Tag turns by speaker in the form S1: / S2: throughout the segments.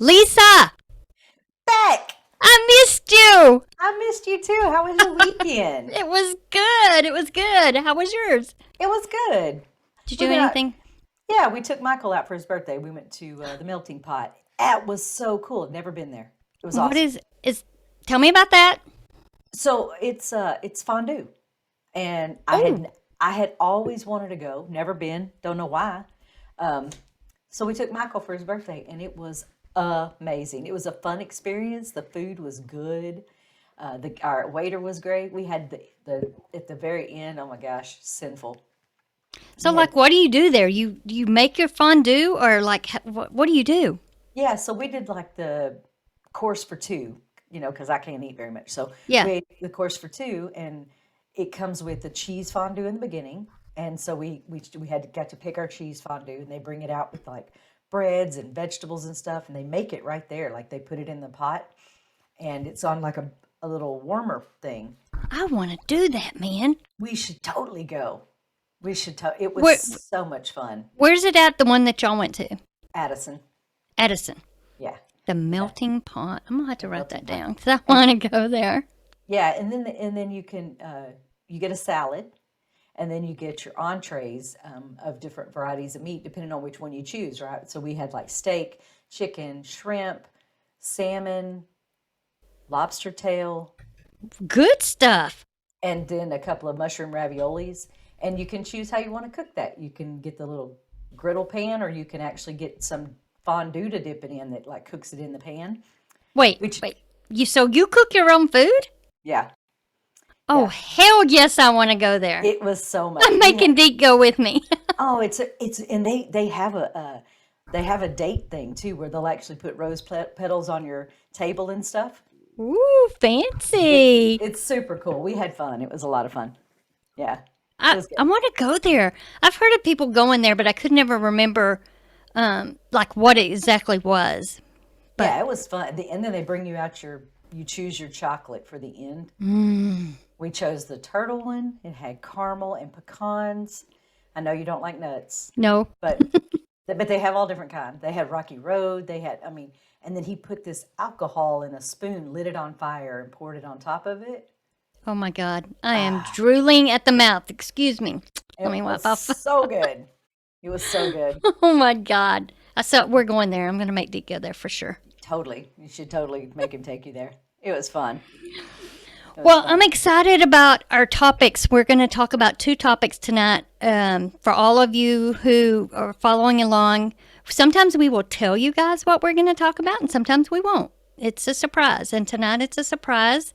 S1: Lisa,
S2: Back!
S1: I missed you.
S2: I missed you too. How was your weekend?
S1: It was good. It was good. How was yours?
S2: It was good.
S1: Did you
S2: We
S1: do
S2: went out.
S1: anything?
S2: Yeah, we took Michael out for his birthday. We went to the melting pot. That was so cool. I've never been there. It was
S1: What
S2: awesome.
S1: is? Tell me about that.
S2: So it's fondue, and
S1: Oh,
S2: I had always wanted to go. Never been. Don't know why. Um, so we took Michael for his birthday, and it was amazing. It was a fun experience. The food was good. Our waiter was great. We had the at the very end. Oh my gosh, sinful.
S1: so
S2: We had
S1: like, what do you do there? You make your fondue, or like, what do you do?
S2: Yeah, so we did like the course for two, because I can't eat very much. So
S1: Yeah.
S2: we ate the course for two, and it comes with the cheese fondue in the beginning. And so we had got to pick our cheese fondue, and they bring it out with like breads and vegetables and stuff, and they make it right there, like they put it in the pot, and it's on like a little warmer thing.
S1: I want to do that, man.
S2: We should totally go. We should. It was
S1: Where
S2: so much fun,
S1: Where's it at? The one that y'all went to,
S2: Addison.
S1: Edison,
S2: Yeah,
S1: the
S2: yeah,
S1: melting pot. I'm gonna have to write
S2: melting
S1: that
S2: pot.
S1: down because I
S2: And
S1: want to go there.
S2: Yeah, and then you can you get a salad, and then you get your entrees of different varieties of meat, depending on which one you choose, right? So we had like steak, chicken, shrimp, salmon, lobster tail,
S1: Good stuff.
S2: and then a couple of mushroom raviolis. And you can choose how you want to cook that. You can get the little griddle pan, or you can actually get some fondue to dip it in that like cooks it in the pan.
S1: Wait,
S2: Which,
S1: wait. You cook your own food?
S2: yeah,
S1: Oh,
S2: yeah,
S1: hell yes, I want to go there.
S2: it was so much.
S1: I'm
S2: We had
S1: making Deke go with me.
S2: Oh, it's and they have a date thing too, where they'll actually put petals on your table and stuff.
S1: Ooh,
S2: It's
S1: fancy.
S2: it's super cool. We had fun. It was a lot of fun. Yeah, it
S1: I,
S2: was good.
S1: I want to go there. I've heard of people going there, but I could never remember like what it exactly was. But
S2: Yeah, it was fun. And then they bring you out you choose your chocolate for the end.
S1: mm,
S2: We chose the turtle one. It had caramel and pecans. I know you don't like nuts,
S1: no.
S2: but they have all different kind. They had Rocky Road. They had, I mean, and then he put this alcohol in a spoon, lit it on fire, and poured it on top of it.
S1: Oh my God. I am
S2: Ah,
S1: drooling at the mouth. Excuse me. Let
S2: it
S1: me
S2: was
S1: wipe off.
S2: so good. It was so good.
S1: Oh my God. I saw we're going there. I'm going to make Deke go there for sure.
S2: Totally. You should totally make him take you there. It was fun. It was
S1: Well, I'm
S2: fun.
S1: excited about our topics. We're going to talk about two topics tonight. For all of you who are following along, sometimes we will tell you guys what we're going to talk about, and sometimes we won't. It's a surprise. And tonight it's a surprise.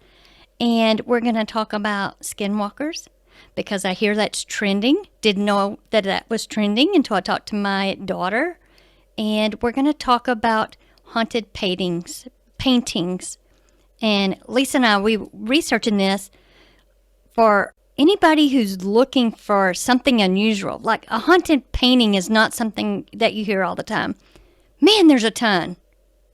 S1: And we're going to talk about skinwalkers because I hear that's trending. Didn't know that that was trending until I talked to my daughter. And we're going to talk about haunted paintings. And Lisa and I, we researching this for anybody who's looking for something unusual. Like a haunted painting is not something that you hear all the time. Man, there's a ton.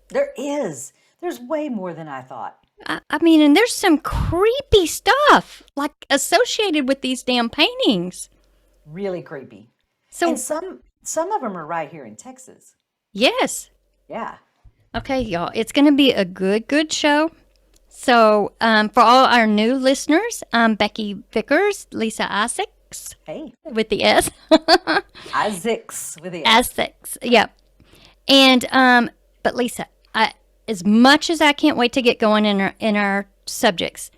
S2: There is. There's way more than I thought.
S1: I mean, and there's some creepy stuff like associated with these damn paintings.
S2: Really creepy. And
S1: So,
S2: some of them are right here in Texas.
S1: yes.
S2: Yeah.
S1: Okay, y'all, it's going to be a good show. So, for all our new listeners, I'm Becky Vickers, Lisa Isaacs
S2: Hey,
S1: with the S.
S2: Isaacs with the S.
S1: Essex, yep. And but Lisa, as much as I can't wait to get going in our subjects,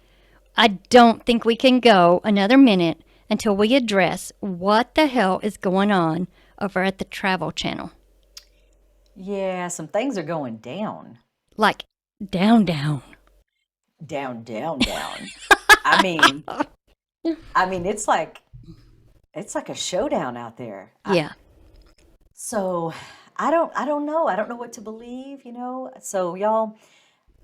S1: I don't think we can go another minute until we address what the hell is going on over at the Travel Channel.
S2: Yeah, some things are going down.
S1: Like down.
S2: Down, down, down. I mean, it's like a showdown out there.
S1: Yeah.
S2: So I don't know. I don't know what to believe. So y'all,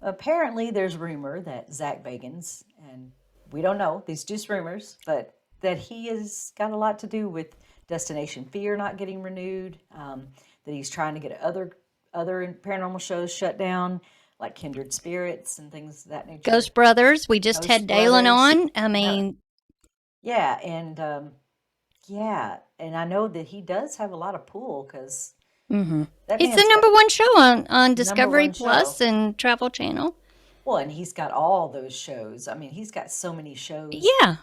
S2: apparently there's rumor that Zach Bagans, and we don't know, these just rumors, but that he has got a lot to do with Destination Fear not getting renewed, that he's trying to get other paranormal shows shut down, like Kindred Spirits and things of that nature.
S1: Ghost Brothers, we just had
S2: Ghost
S1: Dalen
S2: Brothers.
S1: on. I
S2: Uh,
S1: mean,
S2: yeah, and yeah, and I know that he does have a lot of pull because That
S1: It's the
S2: man's got
S1: number one show on
S2: number
S1: Discovery
S2: one show.
S1: Plus and Travel Channel.
S2: Well, and he's got all those shows. I mean, he's got so many shows.
S1: Yeah.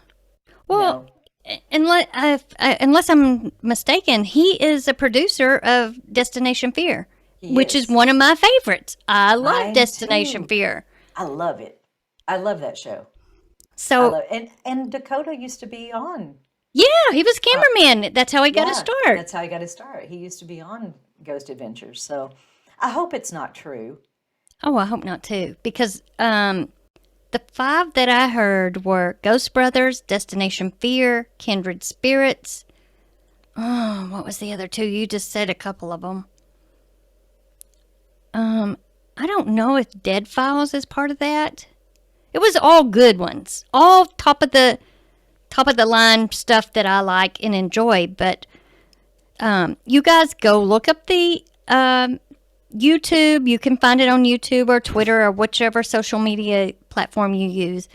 S2: You
S1: Well,
S2: know,
S1: unless I'm mistaken, he is a producer of Destination Fear,
S2: he
S1: which is
S2: is.
S1: one of my favorites. I love
S2: Mine
S1: Destination
S2: too.
S1: Fear.
S2: I love it. I love that show. I
S1: So,
S2: love and Dakota used to be on.
S1: yeah, he was
S2: Uh,
S1: cameraman. That's how he got his
S2: yeah,
S1: start.
S2: that's how he got his start. He used to be on Ghost Adventures. So I hope it's not true.
S1: Oh, I hope not too, because the five that I heard were Ghost Brothers, Destination Fear, Kindred Spirits. Oh, what was the other two? You just said a couple of them. I don't know if Dead Files is part of that. It was all good ones, all top of the line stuff that I like and enjoy. But you guys go look up the YouTube. You can find it on YouTube or Twitter or whichever social media platform you use.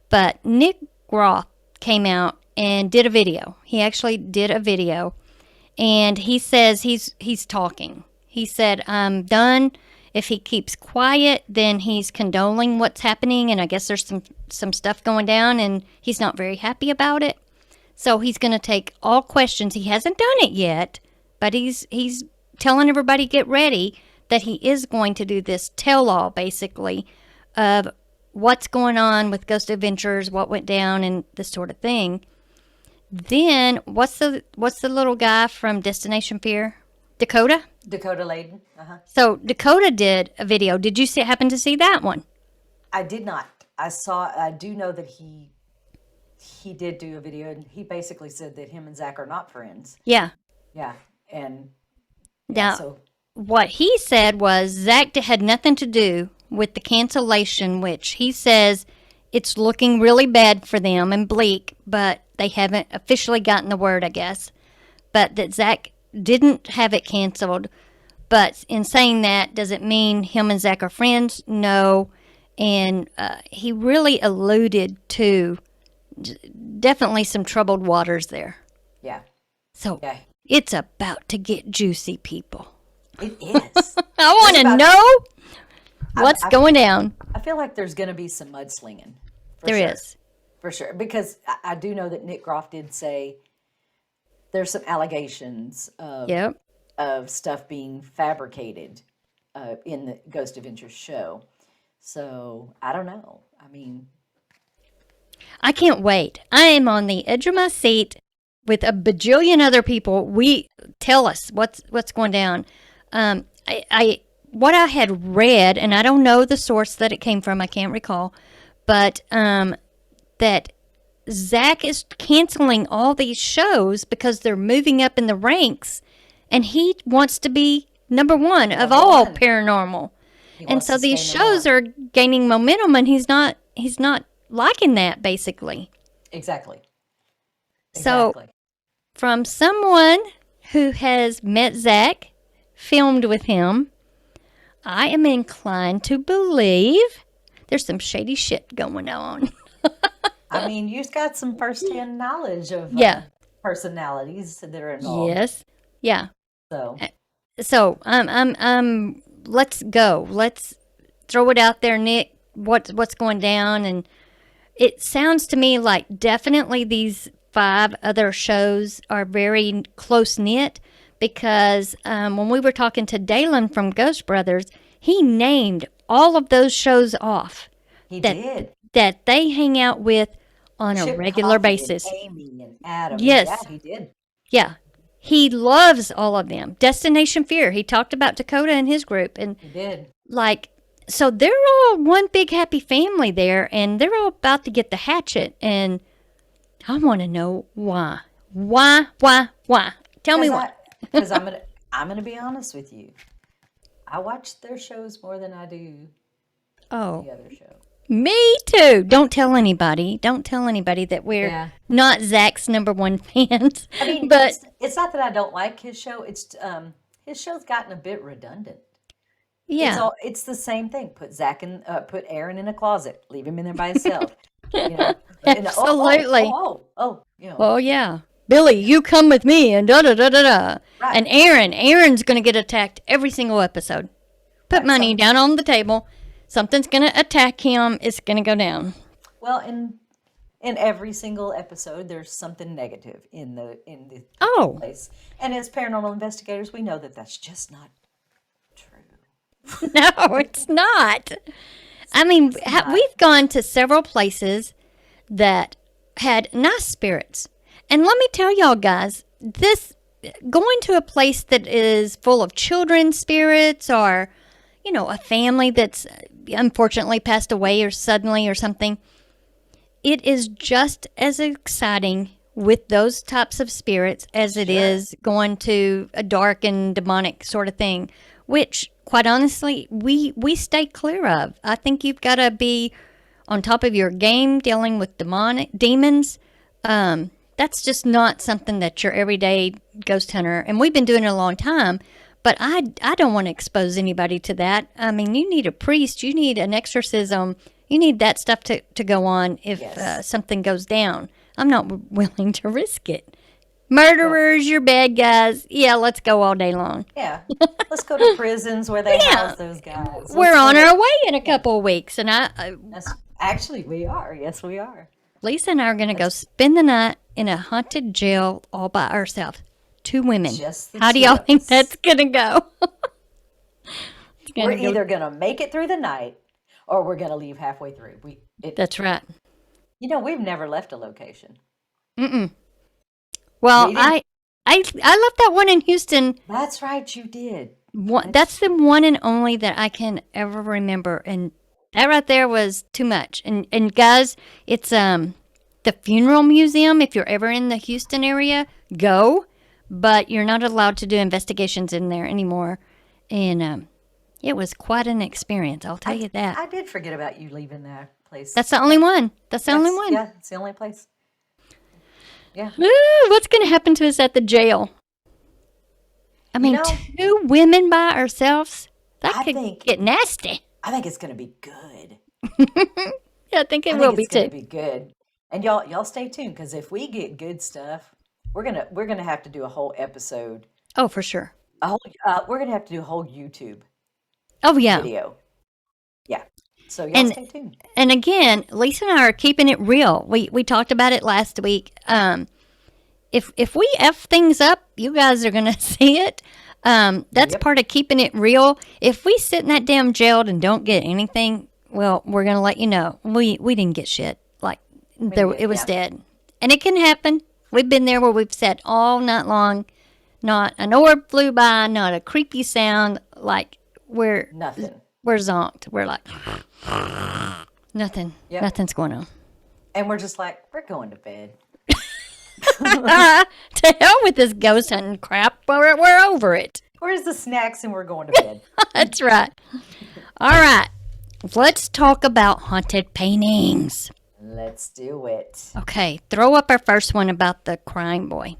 S1: But Nick Groff came out and did a video. He actually did a video, and he says he's talking. He said, "I'm done. If he keeps quiet, then he's condoling what's happening, and I guess there's some stuff going down, and he's not very happy about it. So he's going to take all questions. He hasn't done it yet, but he's telling everybody get ready that he is going to do this tell-all basically of what's going on with Ghost Adventures, what went down, and this sort of thing. Then what's the little guy from Destination Fear? Dakota?
S2: Dakota Layden.
S1: So Dakota did a video. Did you happen to see that one?
S2: I did not. I do know that he did do a video, and he basically said that him and Zach are not friends.
S1: Yeah.
S2: Yeah, and yeah,
S1: Now,
S2: so
S1: what he said was Zach had nothing to do with the cancellation, which he says it's looking really bad for them and bleak, but they haven't officially gotten the word, I guess. But that Zach didn't have it canceled. But in saying that, does it mean him and Zach are friends? No. And he really alluded to definitely some troubled waters there.
S2: yeah,
S1: So
S2: yeah,
S1: it's about to get juicy, people.
S2: it is.
S1: I want to
S2: about-
S1: know what's going down.
S2: I feel like there's going to be some mudslinging.
S1: There is.
S2: For sure, because I do know that Nick Groff did say there's some allegations
S1: Yep.
S2: of stuff being fabricated in the Ghost Adventures show. So I don't know. I mean,
S1: I can't wait. I am on the edge of my seat with a bajillion other people. We tell us what's going down. I what I had read, and I don't know the source that it came from. I can't recall, but that Zach is canceling all these shows because they're moving up in the ranks, and he wants to be number one of
S2: Number
S1: all
S2: one.
S1: paranormal.
S2: he
S1: And
S2: wants
S1: so
S2: to
S1: these
S2: stay number
S1: shows
S2: one.
S1: are gaining momentum, and he's not liking that basically.
S2: Exactly.
S1: So
S2: Exactly.
S1: from someone who has met Zach, filmed with him, I am inclined to believe there's some shady shit going on.
S2: I mean, you've got some firsthand knowledge of
S1: Yeah.
S2: personalities that are involved.
S1: Yes. Yeah.
S2: So
S1: So let's go. Let's throw it out there, Nick. What's going down? And it sounds to me like definitely these 5 other shows are very close knit because when we were talking to Dalen from Ghost Brothers, he named all of those shows off
S2: he
S1: that
S2: did.
S1: that they hang out with on a
S2: Chip
S1: regular
S2: Coffey
S1: basis.
S2: And Amy and Adam.
S1: Yes.
S2: Yeah, he did.
S1: Yeah. He loves all of them. Destination Fear. He talked about Dakota and his group. And
S2: He did.
S1: like, so they're all one big happy family there, and they're all about to get the hatchet. And I want to know why. Why? Tell me why.
S2: Because I'm gonna be honest with you. I watch their shows more than I do
S1: Oh,
S2: the other show.
S1: me too. Don't tell anybody. Don't tell anybody that we're
S2: Yeah.
S1: not Zach's number one fans.
S2: I mean,
S1: but
S2: it's not that I don't like his show. It's his show's gotten a bit redundant.
S1: yeah,
S2: It's the same thing. Put Aaron in a closet, leave him in there by himself. You know, and,
S1: Absolutely.
S2: you know,
S1: oh yeah, Billy, you come with me, and da da da da da. And
S2: Right.
S1: Aaron's going to get attacked every single episode. Put
S2: Right.
S1: money down on the table. Something's going to attack him. It's going to go down.
S2: Well, in every single episode, there's something negative in the
S1: Oh,
S2: place, and as paranormal investigators, we know that that's just not true.
S1: no, it's not. I mean,
S2: It's not.
S1: we've gone to several places that had nice spirits. And let me tell y'all guys, this going to a place that is full of children's spirits or, a family that's unfortunately passed away or suddenly or something, it is just as exciting with those types of spirits as it
S2: Sure.
S1: is going to a dark and demonic sort of thing, which quite honestly we stay clear of. I think you've got to be on top of your game dealing with demons. That's just not something that your everyday ghost hunter, and we've been doing it a long time, but I don't want to expose anybody to that. I mean, you need a priest, you need an exorcism, you need that stuff to go on if
S2: Yes.
S1: something goes down. I'm not willing to risk it.
S2: Well,
S1: Murderers, you're bad guys. Yeah, let's go all day long.
S2: yeah. Let's go to prisons where they
S1: Yeah,
S2: house those guys.
S1: we're
S2: Let's go
S1: on
S2: to.
S1: our way in a couple of weeks, and
S2: That's, actually, we are. Yes, we are.
S1: Lisa and I are going to go
S2: That's
S1: spend the night in a haunted jail all by ourselves. 2 women.
S2: just the
S1: How do
S2: two
S1: y'all
S2: of
S1: think
S2: us.
S1: that's going to go? It's
S2: We're
S1: going to go.
S2: either gonna make it through the night, or we're gonna leave halfway through.
S1: That's right.
S2: We've never left a location.
S1: Mm-mm. Well,
S2: We didn't.
S1: I left that one in Houston.
S2: That's right, you did.
S1: That's the one and only that I can ever remember, and that right there was too much. And guys, it's the funeral museum. If you're ever in the Houston area, go, but you're not allowed to do investigations in there anymore. And it was quite an experience. I'll tell you that.
S2: I did forget about you leaving that place.
S1: That's the only one. That's the only one.
S2: Yeah, it's the only place. Yeah.
S1: Ooh, what's going to happen to us at the jail? I mean,
S2: know,
S1: 2 women by ourselves? That
S2: I
S1: could
S2: think
S1: get nasty.
S2: I think it's gonna be good.
S1: Yeah, I think it
S2: I
S1: will
S2: think
S1: be
S2: it's gonna
S1: too.
S2: be good. And y'all stay tuned because if we get good stuff, we're gonna have to do a whole episode.
S1: Oh, for sure.
S2: We're gonna have to do a whole YouTube
S1: Oh, yeah.
S2: video. Yeah. So y'all
S1: And
S2: stay tuned.
S1: and again, Lisa and I are keeping it real. We talked about it last week. If we f things up, you guys are gonna see it. That's
S2: Yep.
S1: part of keeping it real. If we sit in that damn jail and don't get anything, well, we're gonna let you know. We didn't get shit. Like there, it was
S2: Yeah.
S1: dead, and it can happen. We've been there where we've sat all night long. Not an orb flew by, not a creepy sound. Like we're
S2: Nothing.
S1: we're zonked. We're like nothing.
S2: Yep.
S1: Nothing's going on.
S2: And we're just like, we're going to bed.
S1: To hell with this ghost hunting crap. We're over it.
S2: Where's the snacks and we're going to bed?
S1: That's right. All right. Let's talk about haunted paintings.
S2: Let's do it.
S1: Okay. Throw up our first one about the crying boy.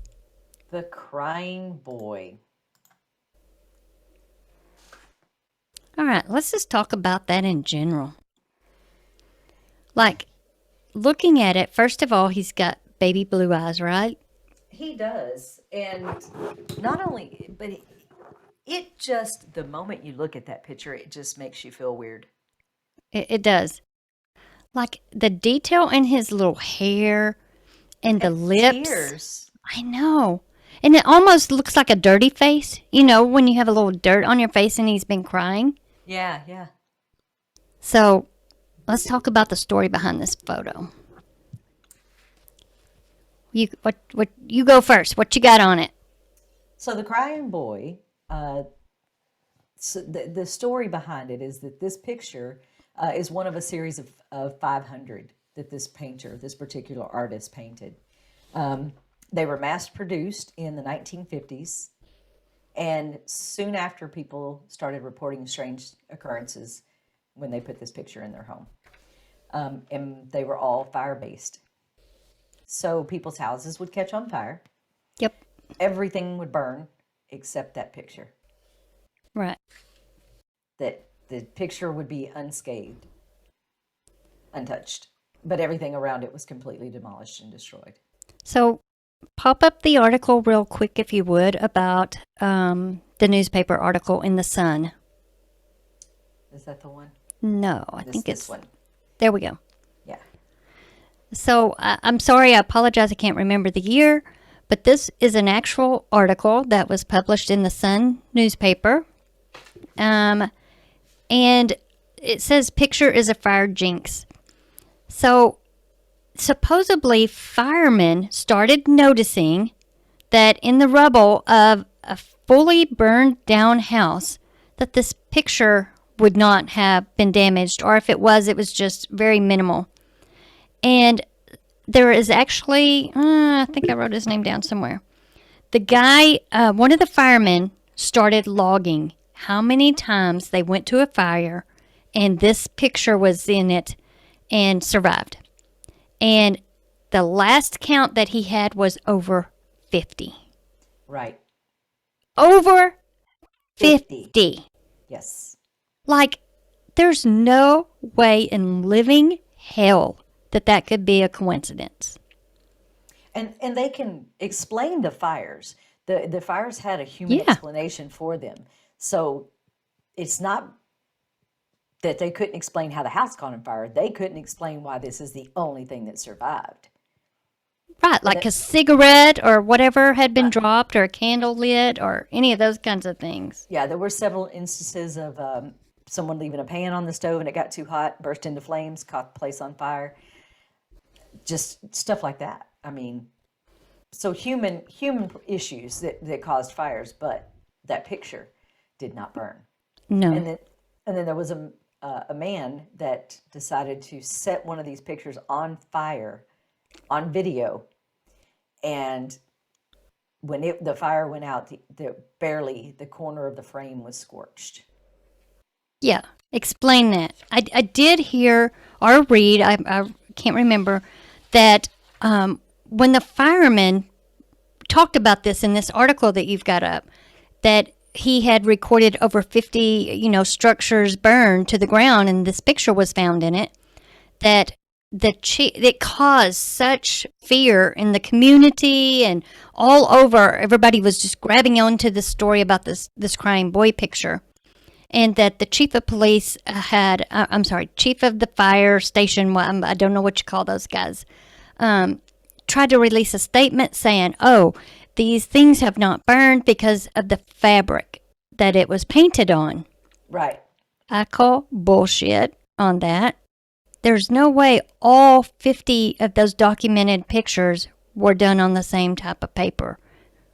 S2: The crying boy.
S1: All right. Let's just talk about that in general. Like, looking at it, first of all, he's got baby blue eyes, right?
S2: He does. And not only, but it just, the moment you look at that picture, it just makes you feel weird.
S1: It does. Like, the detail in his little hair and the lips.
S2: Tears.
S1: I know. And it almost looks like a dirty face. You know, when you have a little dirt on your face and he's been crying.
S2: Yeah, yeah.
S1: So, let's talk about the story behind this photo. You go first. What you got on it?
S2: So the crying boy, so the story behind it is that this picture is one of a series of 500 that this painter, this particular artist painted. They were mass produced in the 1950s. And soon after, people started reporting strange occurrences when they put this picture in their home. And they were all fire-based. So people's houses would catch on fire.
S1: Yep.
S2: Everything would burn except that picture.
S1: Right.
S2: That the picture would be unscathed, untouched. But everything around it was completely demolished and destroyed.
S1: So, pop up the article real quick, if you would, about the newspaper article in the Sun.
S2: Is that the one?
S1: No, I
S2: This
S1: think
S2: this
S1: it's
S2: one.
S1: there. We go.
S2: Yeah.
S1: So I'm sorry, I apologize. I can't remember the year, but this is an actual article that was published in the Sun newspaper, and it says picture is a fire jinx. So supposedly firemen started noticing that in the rubble of a fully burned down house that this picture would not have been damaged, or if it was just very minimal. And there is actually, I think I wrote his name down somewhere. The guy, one of the firemen, started logging how many times they went to a fire and this picture was in it and survived. And the last count that he had was over 50.
S2: Right.
S1: Over 50.
S2: Yes.
S1: Like, there's no way in living hell that could be a coincidence.
S2: And they can explain the fires. The fires had a human explanation for them. So it's not that they couldn't explain how the house caught on fire. They couldn't explain why this is the only thing that survived.
S1: Right, like a cigarette or whatever had been dropped, or a candle lit, or any of those kinds of things.
S2: Yeah, there were several instances of someone leaving a pan on the stove and it got too hot, burst into flames, caught the place on fire. Just stuff like that. I mean, so human issues that caused fires, but that picture did not burn.
S1: No.
S2: And then there was a man that decided to set one of these pictures on fire on video, and when the fire went out, barely the corner of the frame was scorched.
S1: Yeah, explain that. I did hear or read, I can't remember, that when the firemen talked about this in this article that you've got up, that he had recorded over 50, structures burned to the ground, and this picture was found in it, that it caused such fear in the community and all over. Everybody was just grabbing onto this story about this crying boy picture. And that the chief of police chief of the fire station, I don't know what you call those guys, tried to release a statement saying, oh, these things have not burned because of the fabric that it was painted on.
S2: Right.
S1: I call bullshit on that. There's no way all 50 of those documented pictures were done on the same type of paper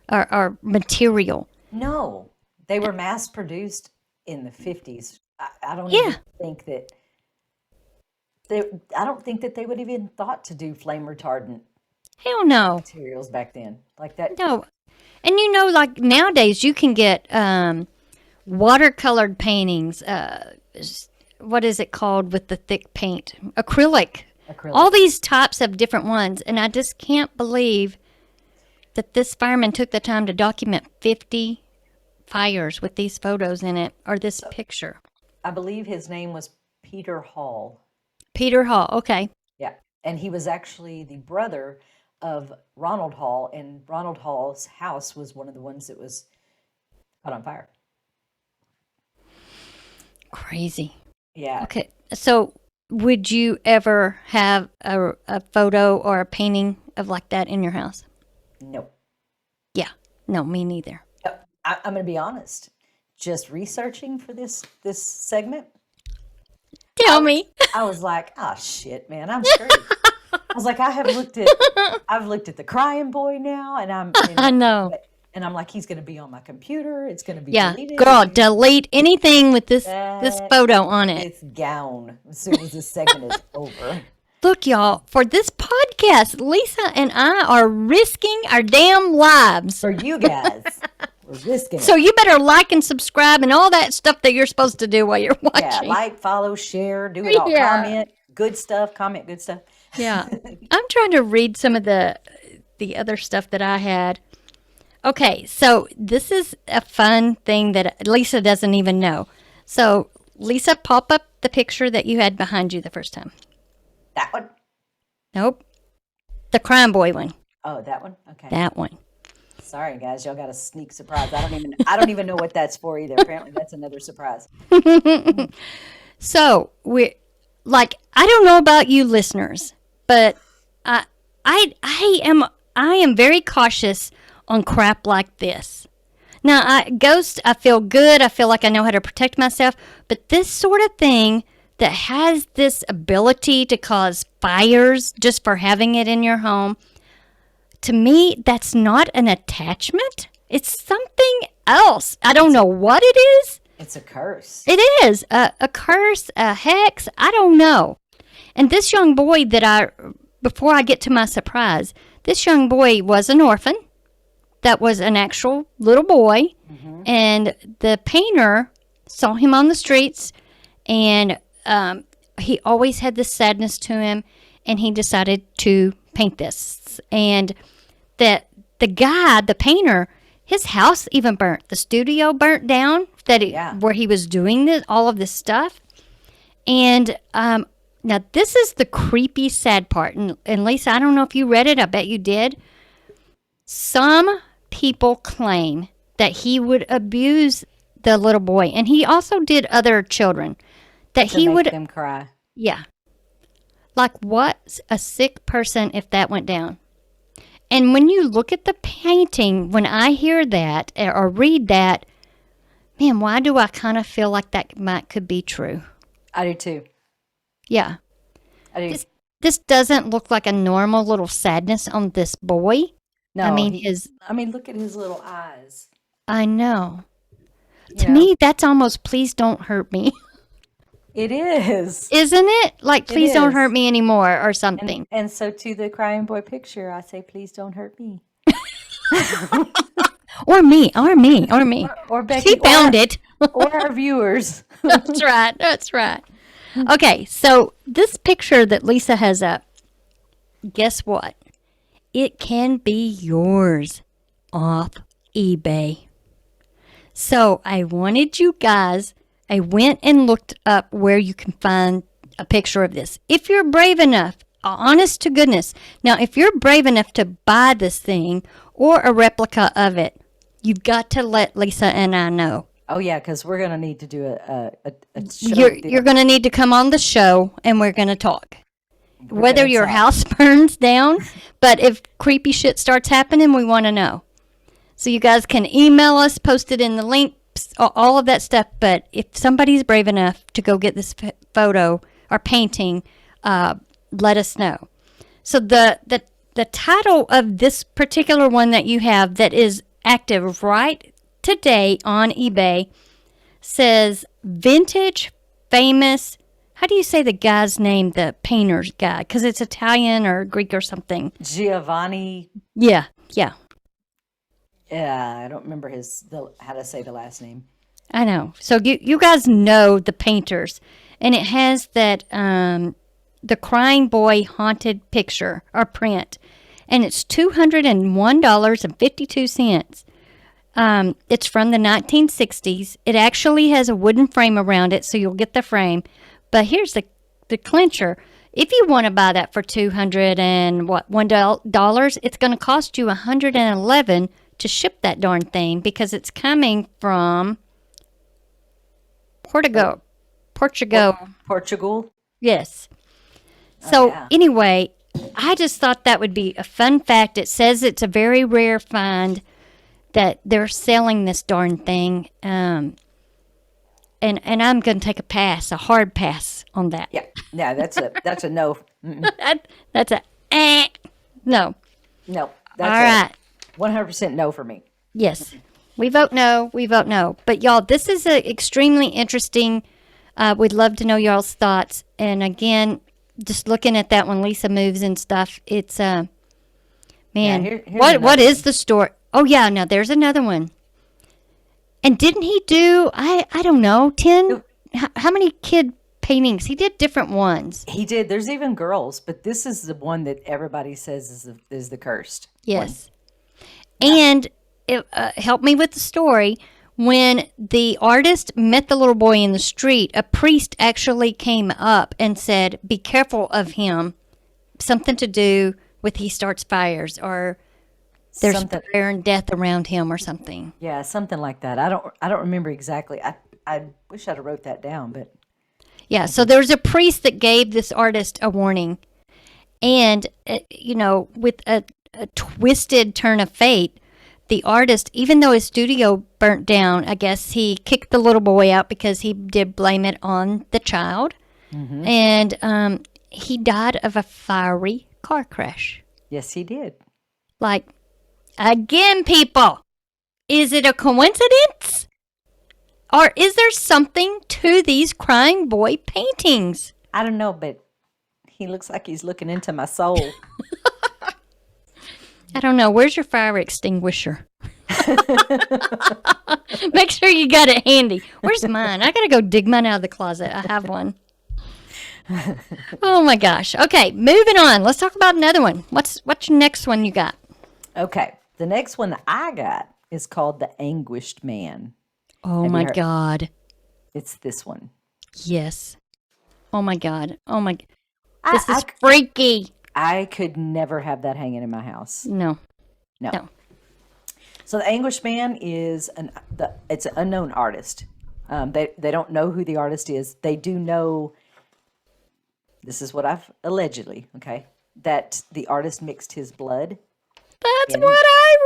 S1: or material.
S2: No, they were mass produced in the 50s. I don't even think that I don't think that they would even thought to do flame retardant
S1: Hell no.
S2: materials back then like that.
S1: No. And like nowadays you can get watercolored paintings, what is it called with the thick paint? Acrylic. All these types of different ones. And I just can't believe that this fireman took the time to document 50 fires with these photos in it, or this picture.
S2: I believe his name was Peter Hall.
S1: Peter Hall, okay.
S2: Yeah. And he was actually the brother of Ronald Hall, and Ronald Hall's house was one of the ones that was caught on fire.
S1: Crazy.
S2: Yeah.
S1: Okay. So would you ever have a photo or a painting of like that in your house?
S2: No.
S1: Yeah. No, me neither.
S2: I'm going to be honest. Just researching for this segment.
S1: Tell me.
S2: I was like, oh shit, man, I'm straight. I was like, I've looked at the crying boy now, and
S1: I know.
S2: And I'm like, he's going to be on my computer. It's going to be
S1: Yeah,
S2: deleted.
S1: girl, delete anything with this photo on it.
S2: It's gown as soon as this segment is over.
S1: Look, y'all, for this podcast, Lisa and I are risking our damn lives.
S2: For you guys, we're risking it.
S1: So you better like and subscribe and all that stuff that you're supposed to do while you're watching.
S2: Yeah, like, follow, share, do it all.
S1: Yeah.
S2: Comment good stuff. Comment good stuff.
S1: Yeah. I'm trying to read some of the other stuff that I had. Okay, so this is a fun thing that Lisa doesn't even know. So, Lisa, pop up the picture that you had behind you the first time.
S2: That one?
S1: Nope. The crime boy one.
S2: Oh, that one? Okay.
S1: That one.
S2: Sorry, guys. Y'all got a sneak surprise. I don't even know what that's for either. Apparently, that's another surprise.
S1: So we like I don't know about you listeners, but I I am very cautious on crap like this. Now, ghosts, I feel good. I feel like I know how to protect myself. But this sort of thing that has this ability to cause fires just for having it in your home, to me, that's not an attachment. It's something else. I don't know what it is.
S2: It's a curse.
S1: It is a curse, a hex. I don't know. And this young boy before I get to my surprise, this young boy was an orphan. That was an actual little boy. And the painter saw him on the streets, and he always had this sadness to him, and he decided to paint this. And the guy, the painter, his house even burnt. The studio burnt down where he was doing all of this stuff. And now this is the creepy, sad part. And Lisa, I don't know if you read it. I bet you did. Some people claim that he would abuse the little boy, and he also did other children. That
S2: To
S1: he
S2: make
S1: would,
S2: them cry.
S1: yeah. Like what's a sick person if that went down? And when you look at the painting, when I hear that or read that, man, why do I kind of feel like that could be true?
S2: I do too.
S1: Yeah.
S2: I do.
S1: This doesn't look like a normal little sadness on this boy.
S2: No,
S1: I mean,
S2: look at his little eyes.
S1: I know.
S2: You
S1: To
S2: know?
S1: me, that's almost please don't hurt me.
S2: It is.
S1: Isn't it? Like,
S2: It
S1: please don't
S2: is.
S1: hurt me anymore or something.
S2: And so to the crying boy picture, I say, please don't hurt me.
S1: Or me.
S2: Or Becky.
S1: She found it.
S2: Or our viewers.
S1: That's right. That's right. Okay, so this picture that Lisa has up, guess what? It can be yours off eBay. So I wanted you guys, I went and looked up where you can find a picture of this. If you're brave enough, honest to goodness. Now, if you're brave enough to buy this thing or a replica of it, you've got to let Lisa and I know.
S2: Oh, yeah, because we're going to need to do a show.
S1: You're going to need to come on the show and we're going to talk. Whether
S2: gonna
S1: your
S2: talk.
S1: house burns down, but if creepy shit starts happening, we want to know. So you guys can email us, post it in the links, all of that stuff. But if somebody's brave enough to go get this photo or painting, let us know. So the title of this particular one that you have that is active right today on eBay says vintage famous. How do you say the guy's name, the painter's guy? Because it's Italian or Greek or something.
S2: Giovanni.
S1: Yeah.
S2: Yeah, I don't remember how to say the last name.
S1: I know. So you guys know the painters. And it has that, the crying boy haunted picture or print. And it's $201.52. It's from the 1960s. It actually has a wooden frame around it, so you'll get the frame. But here's the clincher. If you want to buy that for $201, it's going to cost you $111 to ship that darn thing because it's coming from Portugal.
S2: Portugal?
S1: Yes. So
S2: yeah.
S1: anyway, I just thought that would be a fun fact. It says it's a very rare find that they're selling this darn thing. And I'm going to take a hard pass on that.
S2: Yeah, that's a no.
S1: That's a no.
S2: No,
S1: All
S2: that's
S1: right.
S2: 100% no for me.
S1: Yes. We vote no. But y'all, this is extremely interesting. We'd love to know y'all's thoughts. And again, just looking at that when Lisa moves and stuff, it's man.
S2: here's
S1: What is the story? Oh yeah, now there's another one. And didn't he do I don't know, 10 how many kid paintings? He did different ones.
S2: He did. There's even girls, but this is the one that everybody says is the cursed.
S1: Yes. And it helped me with the story. When the artist met the little boy in the street, a priest actually came up and said, be careful of him. Something to do with he starts fires or there's
S2: Something,
S1: fire and death around him or something.
S2: yeah, something like that. I don't remember exactly. I wish I'd have wrote that down, but
S1: Yeah,
S2: I
S1: so
S2: did.
S1: there's a priest that gave this artist a warning. And, with a twisted turn of fate, the artist, even though his studio burnt down, I guess he kicked the little boy out because he did blame it on the child.
S2: Hmm.
S1: And he died of a fiery car crash.
S2: Yes, he did.
S1: Like, again, people, is it a coincidence? Or is there something to these crying boy paintings?
S2: I don't know, but he looks like he's looking into my soul.
S1: I don't know. Where's your fire extinguisher? Make sure you got it handy. Where's mine? I gotta go dig mine out of the closet. I have one. Oh my gosh. Okay, moving on. Let's talk about another one. What's your next one you got?
S2: Okay, the next one that I got is called The Anguished Man.
S1: Oh
S2: Have you
S1: my
S2: heard?
S1: God.
S2: It's this one.
S1: Yes. Oh my God. Oh my.
S2: I,
S1: This is
S2: I,
S1: freaky.
S2: I could never have that hanging in my house.
S1: No.
S2: No.
S1: No.
S2: So the Anguished Man is it's an unknown artist. They don't know who the artist is. They do know. This is what I've allegedly, okay, that the artist mixed his blood
S1: That's
S2: in
S1: what I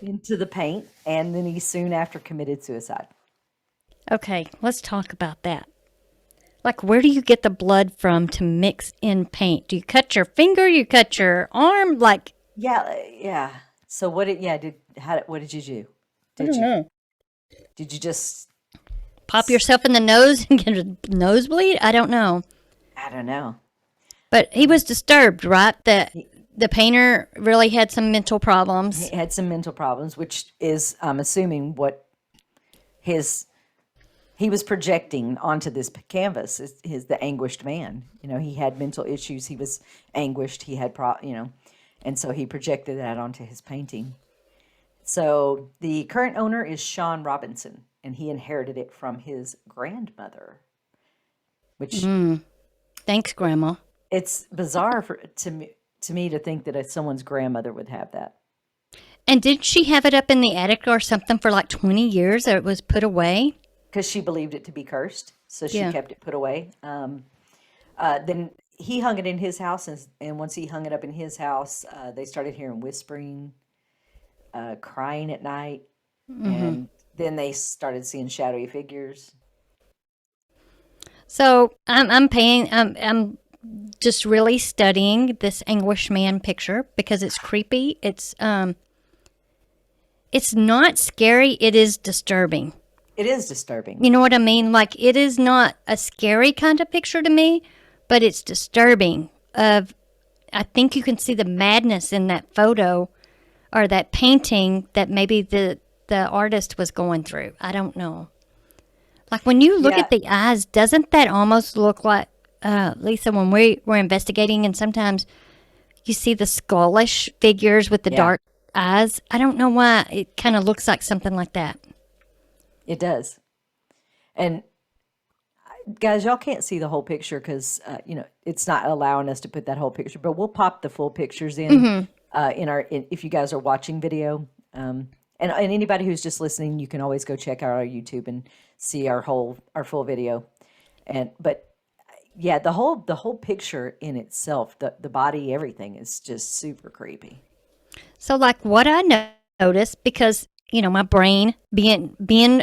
S1: read.
S2: into the paint, and then he soon after committed suicide.
S1: Okay, let's talk about that. Like, where do you get the blood from to mix in paint? Do you cut your finger? You cut your arm? Like,
S2: Yeah. So what did yeah did what did you do?
S1: I don't
S2: Did you
S1: know.
S2: did you just
S1: Pop yourself in the nose and get a nosebleed? I don't know.
S2: I don't know.
S1: But he was disturbed, right? The painter really had some mental problems.
S2: He had some mental problems, which is I'm assuming what his he was projecting onto this canvas is the anguished man. He had mental issues. He was anguished. He had and so he projected that onto his painting. So the current owner is Sean Robinson, and he inherited it from his grandmother, which
S1: Thanks, Grandma.
S2: it's bizarre to me to think that someone's grandmother would have that.
S1: And did she have it up in the attic or something for like 20 years that it was put away?
S2: Because she believed it to be cursed, so she
S1: Yeah.
S2: kept it put away. Then he hung it in his house, and once he hung it up in his house, they started hearing whispering, crying at night, and then they started seeing shadowy figures.
S1: So I'm just really studying this anguished man picture because it's creepy. It's not scary, it is disturbing.
S2: It is disturbing.
S1: You know what I mean? Like, it is not a scary kind of picture to me, but it's disturbing. I think you can see the madness in that photo or that painting that maybe the artist was going through. I don't know. Like, when you look
S2: Yeah,
S1: at the eyes, doesn't that almost look like, Lisa, when we're investigating and sometimes you see the skullish figures with the
S2: yeah,
S1: dark eyes? I don't know why it kind of looks like something like that.
S2: it does. And guys, y'all can't see the whole picture because it's not allowing us to put that whole picture. But we'll pop the full pictures if you guys are watching video. And anybody who's just listening, you can always go check out our YouTube and see our full video. But yeah, the whole picture in itself, the body, everything is just super creepy.
S1: So, like, what I noticed, because my brain, being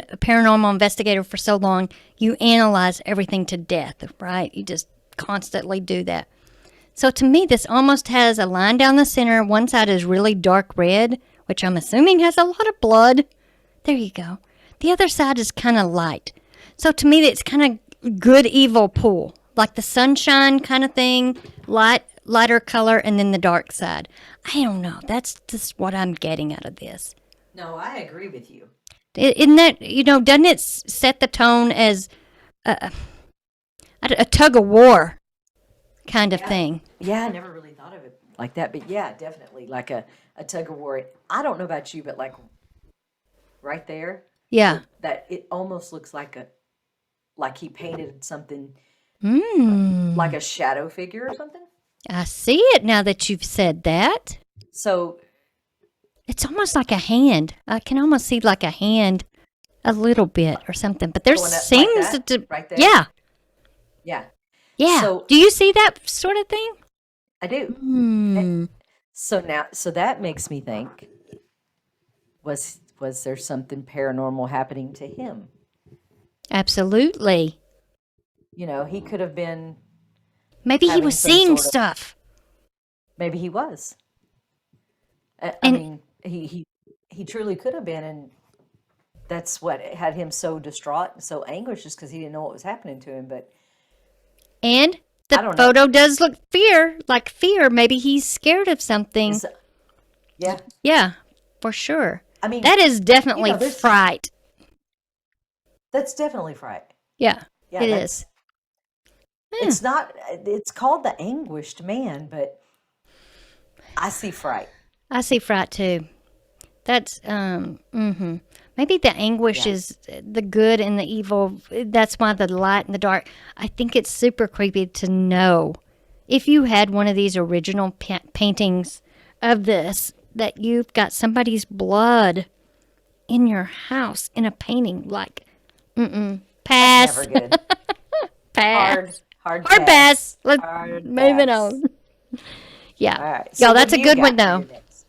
S1: a paranormal investigator for so long, you analyze everything to death, right? You just constantly do that. So to me, this almost has a line down the center. One side is really dark red, which I'm assuming has a lot of blood. There you go. The other side is kind of light. So to me, it's kind of good evil pool, like the sunshine kind of thing, lighter color, and then the dark side. I don't know. That's just what I'm getting out of this.
S2: No, I agree with you.
S1: Isn't that, doesn't it set the tone as a tug of war kind of
S2: Yeah.
S1: thing?
S2: Yeah, I never really thought of it like that, but yeah, definitely like a tug of war. I don't know about you, but like right there,
S1: Yeah.
S2: that it almost looks like he painted something
S1: Mm.
S2: like a shadow figure or something.
S1: I see it now that you've said that.
S2: So
S1: It's almost like a hand. I can almost see like a hand a little bit or something. But there
S2: going up like
S1: seems
S2: that,
S1: to,
S2: right there.
S1: yeah,
S2: Yeah.
S1: yeah.
S2: So
S1: Do you see that sort of thing?
S2: I do. Eh,
S1: Hmm.
S2: so that makes me think, was there something paranormal happening to him?
S1: Absolutely.
S2: He could have been
S1: Maybe he was
S2: having some
S1: seeing
S2: sort of,
S1: stuff.
S2: maybe he was. I
S1: And
S2: mean, he truly could have been, and that's what had him so distraught and so anguished, just because he didn't know what was happening to him. But
S1: and
S2: I
S1: the
S2: don't know.
S1: photo does look like fear. Maybe he's scared of something.
S2: Is Yeah.
S1: Yeah, for sure.
S2: I mean,
S1: That is definitely
S2: there's
S1: fright.
S2: that's definitely fright.
S1: Yeah,
S2: Yeah,
S1: it is.
S2: that's
S1: Yeah,
S2: it's not. It's called the anguished man, but I see fright.
S1: I see fright too. That's maybe the anguish
S2: Yeah.
S1: is the good and the evil. That's why the light and the dark. I think it's super creepy to know if you had one of these original paintings of this that you've got somebody's blood in your house in a painting. Like,
S2: That's never
S1: pass,
S2: good.
S1: pass,
S2: Hard
S1: or pass.
S2: pass.
S1: Let's
S2: Hard
S1: move it
S2: pass.
S1: on. Yeah,
S2: All right. So
S1: y'all,
S2: what
S1: that's
S2: do
S1: a
S2: you
S1: good one
S2: got for
S1: though.
S2: your next?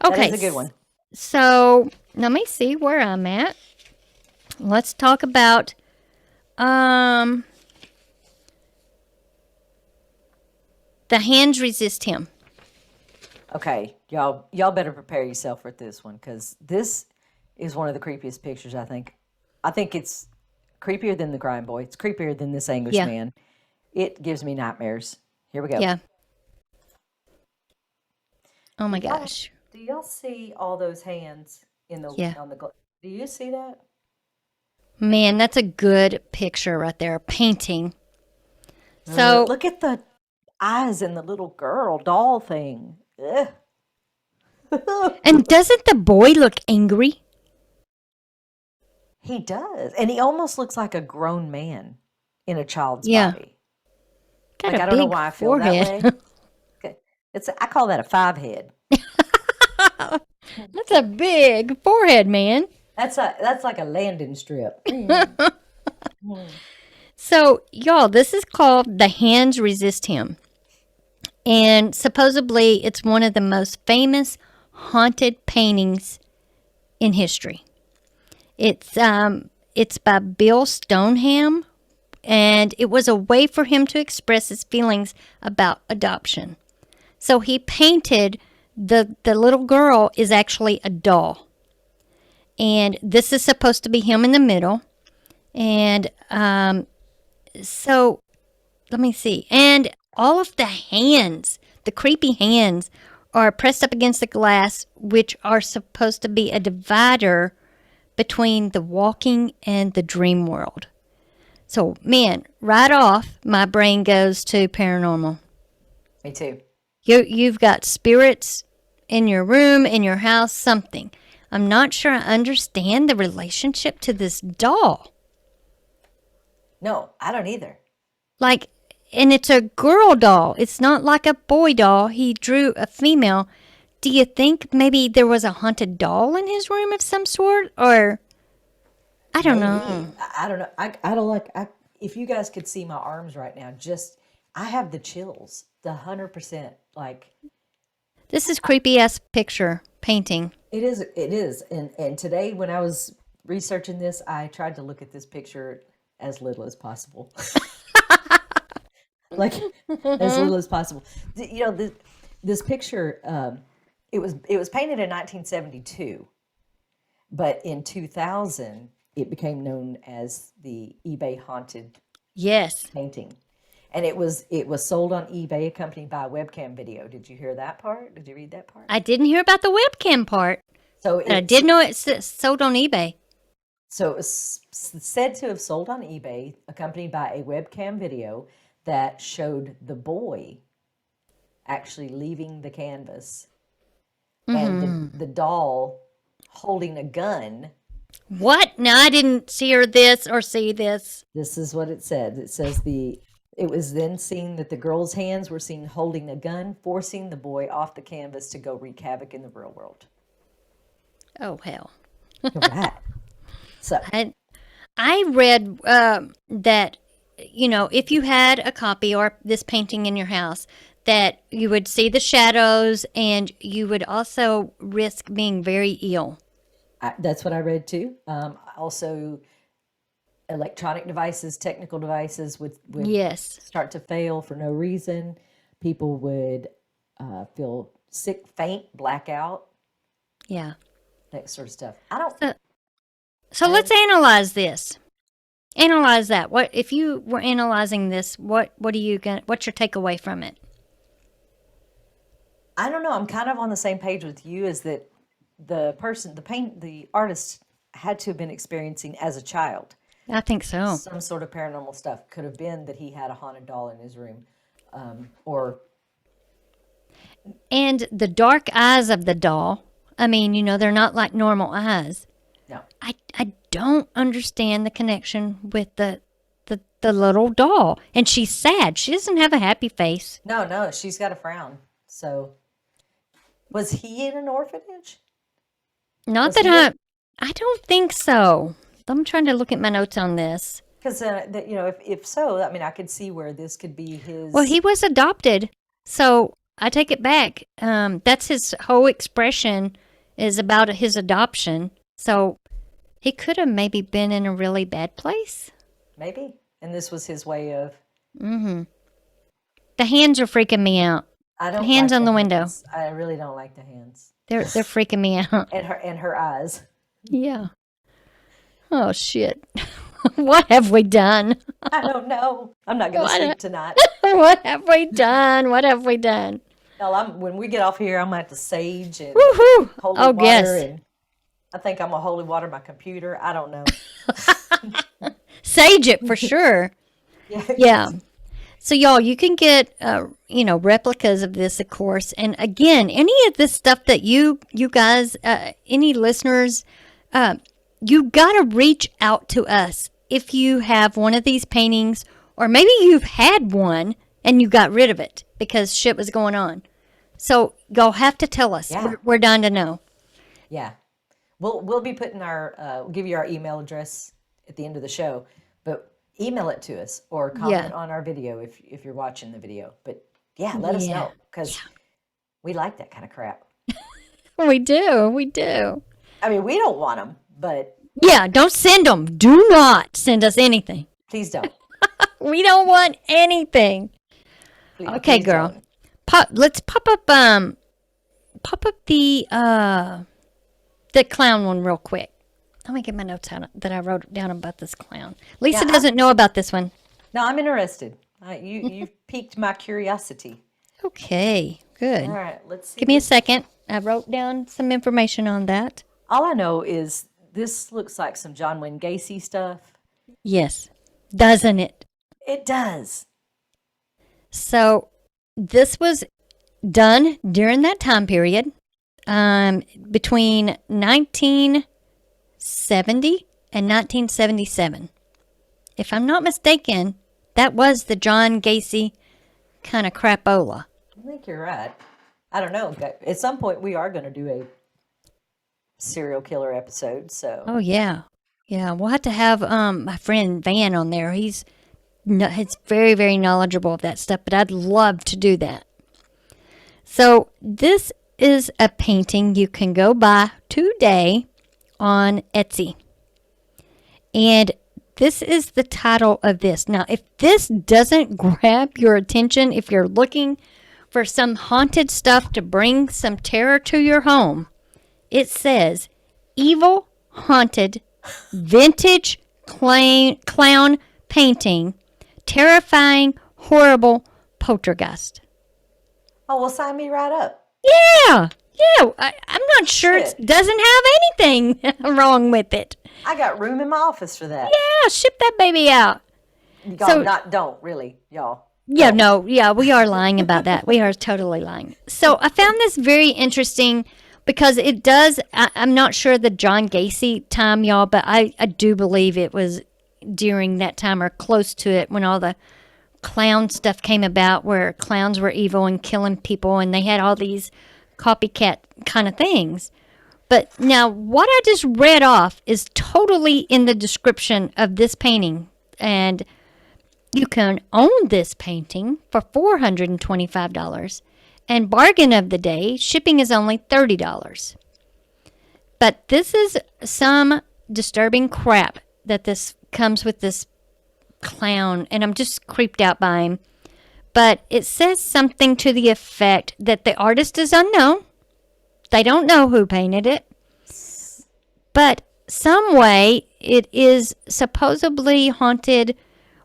S2: That
S1: Okay,
S2: is a good one.
S1: so let me see where I'm at. Let's talk about um the hands resist him.
S2: Okay, y'all better prepare yourself for this one, because this is one of the creepiest pictures. I think. I think it's creepier than the Crying Boy. It's creepier than this anguished
S1: Yeah,
S2: man. It gives me nightmares. Here we go.
S1: yeah. Oh
S2: Do
S1: my
S2: y'all
S1: gosh.
S2: do y'all see all those hands in the
S1: Yeah.
S2: on the do you see that?
S1: Man, that's a good picture right there. Painting. So,
S2: Look at the eyes in the little girl doll thing. Ugh.
S1: and doesn't the boy look angry?
S2: He does. And he almost looks like a grown man in a child's
S1: Yeah.
S2: body.
S1: Got
S2: Like,
S1: a
S2: I don't know
S1: big
S2: why I feel that
S1: forehead.
S2: way. Okay. I call that a five head.
S1: That's a big forehead, man.
S2: That's like a landing strip. Mm.
S1: So, y'all, this is called The Hands Resist Him. And supposedly it's one of the most famous haunted paintings in history. It's by Bill Stoneham, and it was a way for him to express his feelings about adoption. So he painted the little girl is actually a doll, and this is supposed to be him in the middle. And so let me see. And all of the hands, the creepy hands, are pressed up against the glass, which are supposed to be a divider between the walking and the dream world. So, man, right off, my brain goes to paranormal.
S2: Me too.
S1: You've got spirits in your room, in your house, something. I'm not sure I understand the relationship to this doll.
S2: No, I don't either.
S1: Like, and it's a girl doll. It's not like a boy doll. He drew a female. Do you think maybe there was a haunted doll in his room of some sort? Or, I don't
S2: Maybe.
S1: know.
S2: I don't know. I don't like if you guys could see my arms right now, just I have the chills. The 100%. Like,
S1: This is creepy ass picture painting.
S2: it is. And today when I was researching this, I tried to look at this picture as little as possible. Like, as little as possible. This picture, it was painted in 1972, but in 2000 it became known as the eBay haunted
S1: Yes.
S2: painting, and it was sold on eBay, accompanied by a webcam video. Did you hear that part? Did you read that part?
S1: I didn't hear about the webcam part,
S2: So
S1: but I
S2: it's
S1: did know it's sold on eBay.
S2: so it was said to have sold on eBay, accompanied by a webcam video that showed the boy actually leaving the canvas, and the doll holding a gun.
S1: What? Now I didn't hear this or see this.
S2: This is what it said. It says It was then seen that the girl's hands were seen holding a gun, forcing the boy off the canvas to go wreak havoc in the real world.
S1: Oh, hell.
S2: You're right. So,
S1: I read that, if you had a copy or this painting in your house, that you would see the shadows and you would also risk being very ill.
S2: that's what I read too. Also, electronic devices, technical devices would
S1: Yes.
S2: start to fail for no reason. People would feel sick, faint, blackout,
S1: Yeah.
S2: that sort of stuff. I don't.
S1: So let's analyze this. Analyze that. What if you were analyzing this? What are you going? What's your takeaway from it?
S2: I don't know. I'm kind of on the same page with you. Is that the artist had to have been experiencing as a child
S1: I think so.
S2: some sort of paranormal stuff. Could have been that he had a haunted doll in his room, or
S1: And the dark eyes of the doll. I mean, they're not like normal eyes.
S2: no,
S1: I don't understand the connection with the little doll. And she's sad. She doesn't have a happy face.
S2: no. She's got a frown. So, was he in an orphanage?
S1: Not
S2: Was
S1: that
S2: he?
S1: I don't think so. I'm trying to look at my notes on this.
S2: Because if so, I mean, I could see where this could be his.
S1: Well, he was adopted. So I take it back. That's his whole expression is about his adoption. So he could have maybe been in a really bad place.
S2: Maybe, and this was his way of.
S1: The hands are freaking me out.
S2: I don't
S1: Hands
S2: like
S1: on the window.
S2: hands. I really don't like the hands
S1: They're freaking me out.
S2: and her eyes.
S1: Yeah. Oh shit. What have we done?
S2: I don't know. I'm not going to sleep tonight.
S1: What have we done? What have we done?
S2: No, when we get off here, I'm going to have to sage and
S1: Woohoo!
S2: holy
S1: Oh
S2: water,
S1: yes.
S2: and I think I'm gonna holy water my computer. I don't know.
S1: Sage it for sure. Yeah. So y'all, you can get replicas of this, of course. And again, any of this stuff that you guys, any listeners, you got to reach out to us if you have one of these paintings, or maybe you've had one and you got rid of it because shit was going on. So y'all have to tell us.
S2: Yeah.
S1: We're dying to know.
S2: Yeah, we'll be putting we'll give you our email address at the end of the show, but email it to us or comment on our video if you're watching the video. But yeah, let us know because we like that kind of crap.
S1: We do. We do.
S2: I mean, we don't want them, but
S1: Yeah, don't send them. Do not send us anything.
S2: please don't.
S1: We don't want anything.
S2: Please,
S1: Okay,
S2: please
S1: girl.
S2: don't.
S1: Let's pop up the clown one real quick. Let me get my notes out that I wrote down about this clown. Lisa doesn't know about this one.
S2: No, I'm interested. You've piqued my curiosity.
S1: Okay, good.
S2: All right, let's see.
S1: Give me a second. I wrote down some information on that.
S2: All I know is this looks like some John Wayne Gacy stuff.
S1: Yes, doesn't it?
S2: It does.
S1: So this was done during that time period, between 1970 and 1977. If I'm not mistaken, that was the John Gacy kind of crapola.
S2: I think you're right. I don't know. At some point, we are going to do a serial killer episode. So,
S1: Oh yeah, yeah. We'll have to have my friend Van on there. He's very, very knowledgeable of that stuff. But I'd love to do that. So this is a painting you can go buy today on Etsy, and this is the title of this. Now, if this doesn't grab your attention, if you're looking for some haunted stuff to bring some terror to your home, it says evil, haunted, vintage clown painting, terrifying, horrible poltergeist.
S2: oh, well, sign me right up.
S1: Yeah, I'm not sure it
S2: Shit.
S1: doesn't have anything wrong with it.
S2: I got room in my office for that.
S1: Yeah, ship that baby out.
S2: Y'all don't really, y'all.
S1: Yeah, no, yeah, we are lying about that. We are totally lying. So I found this very interesting because it does, I'm not sure the John Gacy time, y'all, but I do believe it was during that time or close to it when all the clown stuff came about where clowns were evil and killing people, and they had all these copycat kind of things. But now, what I just read off is totally in the description of this painting, and you can own this painting for $425, and bargain of the day, shipping is only $30. But this is some disturbing crap that this comes with this clown, and I'm just creeped out by him. But it says something to the effect that the artist is unknown. They don't know who painted it. But some way it is supposedly haunted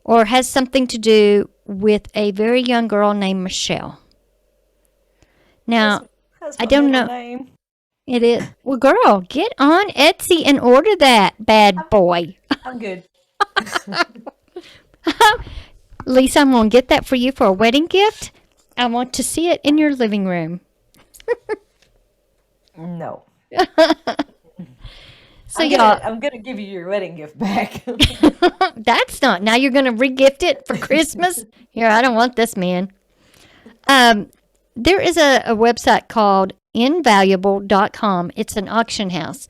S1: or has something to do with a very young girl named Michelle. Now,
S2: That's
S1: I
S2: my
S1: don't
S2: middle
S1: know.
S2: name.
S1: It is. Well, girl, get on Etsy and order that bad boy.
S2: I'm good.
S1: Lisa, I'm going to get that for you for a wedding gift. I want to see it in your living room.
S2: No.
S1: So, y'all,
S2: I'm gonna give you your wedding gift back.
S1: that's not. Now you're going to re-gift it for Christmas? Here, I don't want this, man. There is a website called invaluable.com. It's an auction house.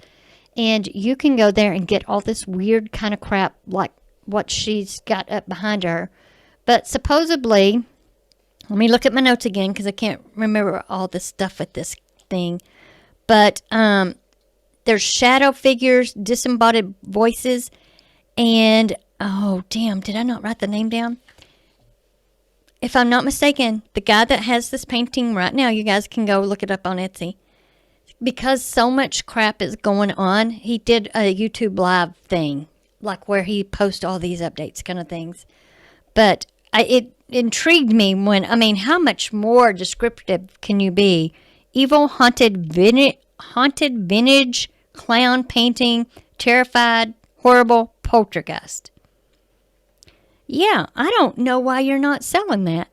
S1: And you can go there and get all this weird kind of crap like what she's got up behind her. But supposedly, let me look at my notes again because I can't remember all the stuff with this thing. But there's shadow figures, disembodied voices, and oh, damn, did I not write the name down? If I'm not mistaken, the guy that has this painting right now, you guys can go look it up on Etsy. Because so much crap is going on, he did a YouTube live thing, like where he posts all these updates kind of things. But it intrigued me when, I mean, how much more descriptive can you be? Evil, haunted vintage clown painting, terrified, horrible poltergeist. Yeah, I don't know why you're not selling that.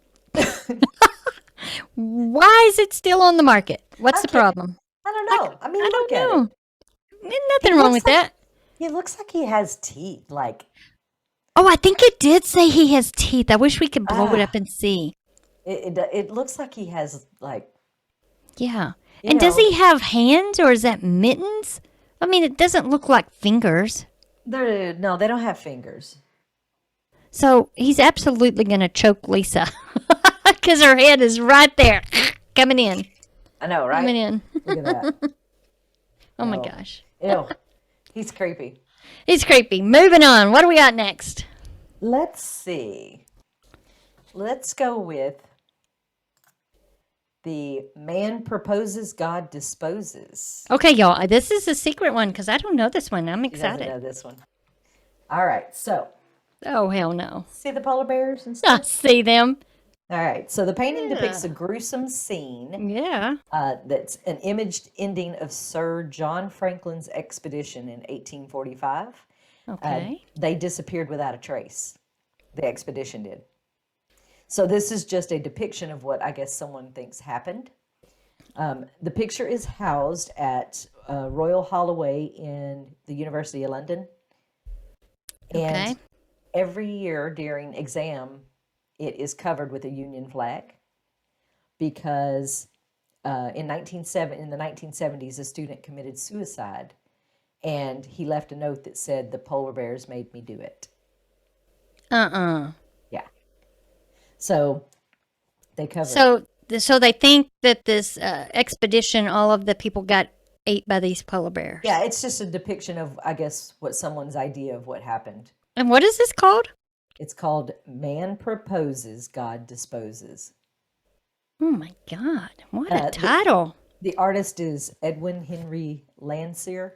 S1: Why is it still on the market? What's the problem?
S2: I don't know. I mean,
S1: I
S2: look
S1: don't
S2: at
S1: know.
S2: it.
S1: There's nothing wrong with that.
S2: He looks like he has teeth. Like,
S1: Oh, I think it did say he has teeth. I wish we could blow it up and see.
S2: it looks like he has, like,
S1: Yeah.
S2: you
S1: And does
S2: know,
S1: he have hands or is that mittens? I mean, it doesn't look like fingers.
S2: no, they don't have fingers.
S1: So he's absolutely going to choke Lisa because her head is right there coming in.
S2: I know,
S1: Coming
S2: right?
S1: in.
S2: Look at that.
S1: Oh my
S2: No.
S1: gosh.
S2: Ew. He's creepy.
S1: He's creepy. Moving on. What do we got next?
S2: Let's see. Let's go with the man proposes, God disposes.
S1: Okay, y'all. This is a secret one because I don't know this one. I'm
S2: He doesn't
S1: excited.
S2: know this one. All right, so
S1: Oh, hell no.
S2: see the polar bears and
S1: I
S2: stuff?
S1: see them.
S2: All right, so the painting depicts a
S1: Yeah.
S2: gruesome scene
S1: Yeah.
S2: that's an imaged ending of Sir John Franklin's expedition in 1845.
S1: Okay.
S2: They disappeared without a trace. The expedition did. So this is just a depiction of what I guess someone thinks happened. The picture is housed at Royal Holloway in the University of London. And
S1: Okay.
S2: every year during exam, it is covered with a Union flag because in the 1970s, a student committed suicide, and he left a note that said, "The polar bears made me do it."
S1: Uh-uh.
S2: Yeah. So they cover it.
S1: So they think that this expedition, all of the people got ate by these polar bears.
S2: Yeah, it's just a depiction of, I guess, what someone's idea of what happened.
S1: And what is this called?
S2: It's called Man Proposes, God Disposes.
S1: Oh my God. What a
S2: The,
S1: title.
S2: the artist is Edwin Henry Landseer.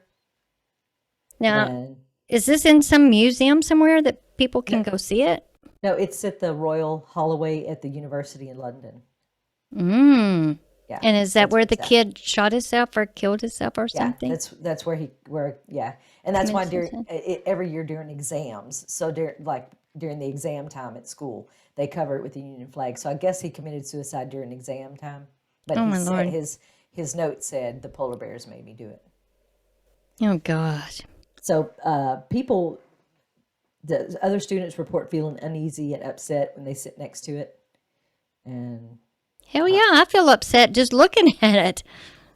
S1: Now,
S2: And
S1: is this in some museum somewhere that people can go see it?
S2: no, it's at the Royal Holloway at the University in London.
S1: Mm.
S2: Yeah.
S1: And is that
S2: that's
S1: where
S2: where
S1: the
S2: it's at.
S1: kid shot himself or killed himself or
S2: Yeah,
S1: something?
S2: that's where yeah, and that's why
S1: Committed
S2: during
S1: suicide?
S2: every year during exams, so during the exam time at school, they cover it with the Union flag. So I guess he committed suicide during exam time, but
S1: Oh
S2: he
S1: my
S2: said
S1: Lord.
S2: his note said the polar bears made me do it.
S1: Oh God.
S2: So people The other students report feeling uneasy and upset when they sit next to it. And
S1: Hell yeah, I feel upset just looking at it.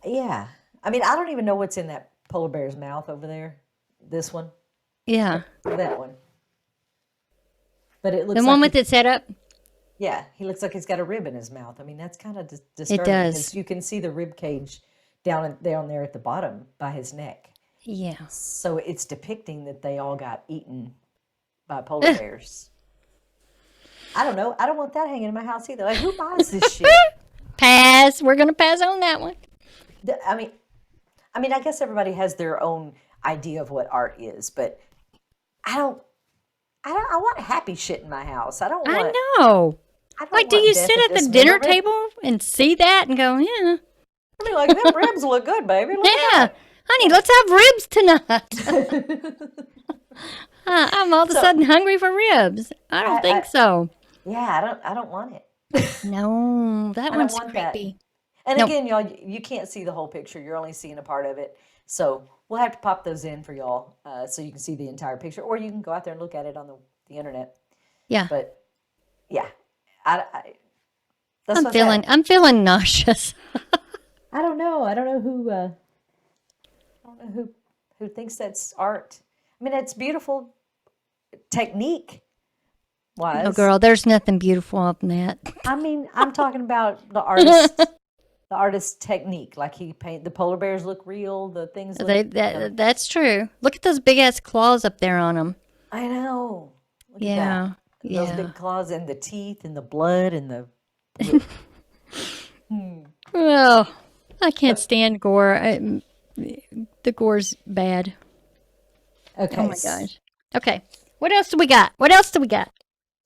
S2: yeah, I mean, I don't even know what's in that polar bear's mouth over there. This one,
S1: Yeah.
S2: that one. But it
S1: The
S2: looks
S1: one
S2: like
S1: with it set up?
S2: yeah, he looks like he's got a rib in his mouth. I mean, that's kind of
S1: It
S2: disturbing
S1: does.
S2: because you can see the rib cage down there at the bottom by his neck.
S1: Yeah.
S2: So it's depicting that they all got eaten by polar bears. I don't know. I don't want that hanging in my house either. Like, who buys this shit?
S1: Pass. We're going to pass on that one.
S2: I mean, I guess everybody has their own idea of what art is, but I don't. I want happy shit in my house. I don't want.
S1: I know.
S2: I don't
S1: Like, do
S2: want
S1: you
S2: death
S1: sit
S2: and
S1: at the dinner
S2: dismemberment.
S1: table and see that and go, yeah,
S2: I mean, like them ribs look good, baby. Look
S1: yeah,
S2: at
S1: honey, let's have ribs tonight.
S2: that.
S1: I'm all of a
S2: So
S1: sudden hungry for ribs. I don't think so.
S2: yeah, I don't want it.
S1: No, that
S2: I don't
S1: one's
S2: want that.
S1: creepy.
S2: And
S1: No,
S2: again, y'all, you can't see the whole picture. You're only seeing a part of it. So we'll have to pop those in for y'all so you can see the entire picture, or you can go out there and look at it on the internet.
S1: yeah,
S2: But yeah, that's what's
S1: I'm feeling nauseous.
S2: I don't know. I don't know who. I don't know who thinks that's art. I mean, it's beautiful technique
S1: Oh,
S2: wise.
S1: girl, there's nothing beautiful up in that.
S2: I mean, I'm talking about the artist, the artist's technique. Like he paint the polar bears look real. The things look.
S1: That's true. Look at those big ass claws up there on them.
S2: I know. Look at
S1: Yeah,
S2: that. Those
S1: yeah.
S2: big claws and the teeth and the blood and the.
S1: Well, I can't stand gore. The gore's bad.
S2: Okay.
S1: Oh my gosh. Okay. What else do we got? What else do we got?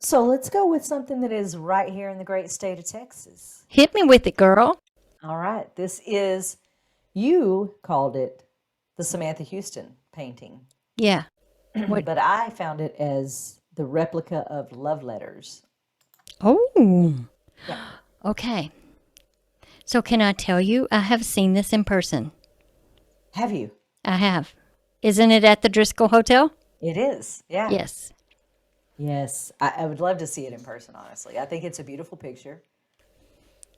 S2: So let's go with something that is right here in the great state of Texas.
S1: Hit me with it, girl.
S2: All right. This is, you called it the Samantha Houston painting,
S1: Yeah. What?
S2: but I found it as the replica of love letters.
S1: Oh.
S2: Yeah.
S1: Okay. So can I tell you, I have seen this in person.
S2: Have you?
S1: I have. Isn't it at the Driscoll Hotel?
S2: It is. Yeah.
S1: Yes.
S2: Yes. I would love to see it in person, honestly. I think it's a beautiful picture.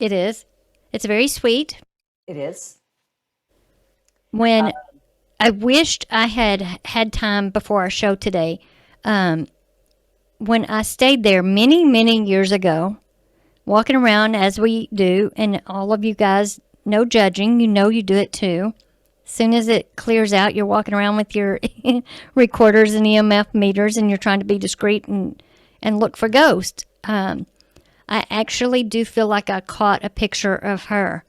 S1: It is. It's very sweet.
S2: It is.
S1: When I wished I had time before our show today, when I stayed there many, many years ago, walking around as we do, and all of you guys, no judging, you know you do it too. As soon as it clears out, you're walking around with your recorders and EMF meters, and you're trying to be discreet and look for ghosts. I actually do feel like I caught a picture of her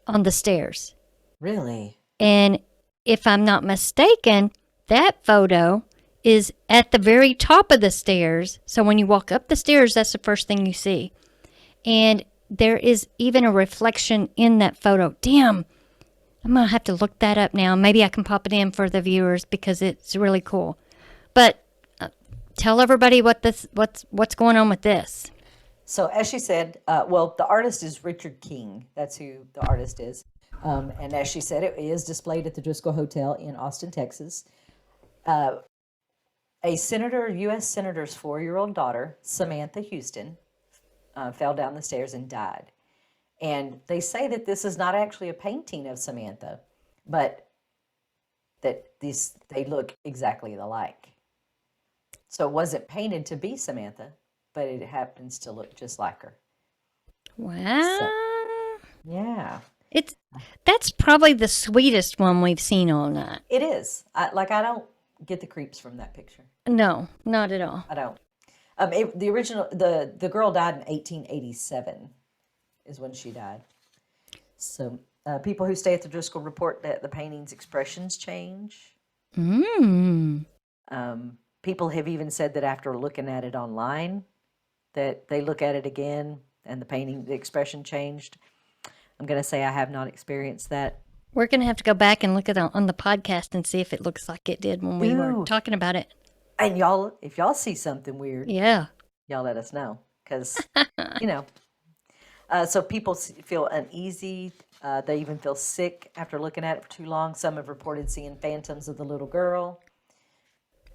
S1: on the stairs.
S2: Really?
S1: And if I'm not mistaken, that photo is at the very top of the stairs. So when you walk up the stairs, that's the first thing you see. And there is even a reflection in that photo. Damn, I'm going to have to look that up now. Maybe I can pop it in for the viewers because it's really cool. But tell everybody what's going on with this.
S2: So as she said, well, the artist is Richard King. That's who the artist is. And as she said, it is displayed at the Driscoll Hotel in Austin, Texas. A senator, U.S. senator's 4-year-old daughter, Samantha Houston, fell down the stairs and died. And they say that this is not actually a painting of Samantha, but that they look exactly alike. So it wasn't painted to be Samantha, but it happens to look just like her.
S1: Wow.
S2: So, yeah.
S1: That's probably the sweetest one we've seen all night.
S2: It is. I don't get the creeps from that picture.
S1: No, not at all.
S2: I don't. The original, the girl died in 1887 is when she died. So people who stay at the Driscoll report that the painting's expressions change. People have even said that after looking at it online, that they look at it again and the expression changed. I'm going to say I have not experienced that.
S1: We're going to have to go back and look at it on the podcast and see if it looks like it did when we were talking about it.
S2: And y'all, if y'all see something weird,
S1: Yeah.
S2: y'all let us know. Because, so people feel uneasy. They even feel sick after looking at it for too long. Some have reported seeing phantoms of the little girl.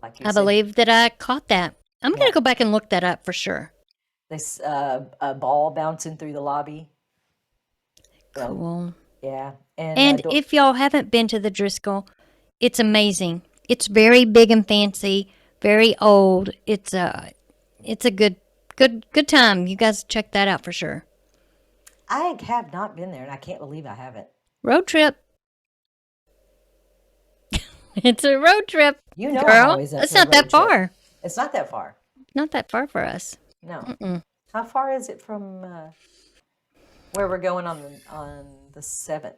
S2: like you
S1: I
S2: said.
S1: believe that I caught that. I'm going
S2: Yeah,
S1: to go back and look that up for sure.
S2: this a ball bouncing through the lobby. You know,
S1: Cool.
S2: yeah, and
S1: And if y'all haven't been to the Driscoll, it's amazing. It's very big and fancy, very old. It's a good time. You guys check that out for sure.
S2: I have not been there, and I can't believe I haven't.
S1: Road trip. It's a road trip,
S2: You know, I'm
S1: girl.
S2: always up
S1: It's
S2: for a
S1: not
S2: road
S1: that
S2: trip.
S1: far.
S2: It's not that far.
S1: Not that far for us.
S2: No.
S1: Mm-mm.
S2: How far is it from where we're going on the 7th?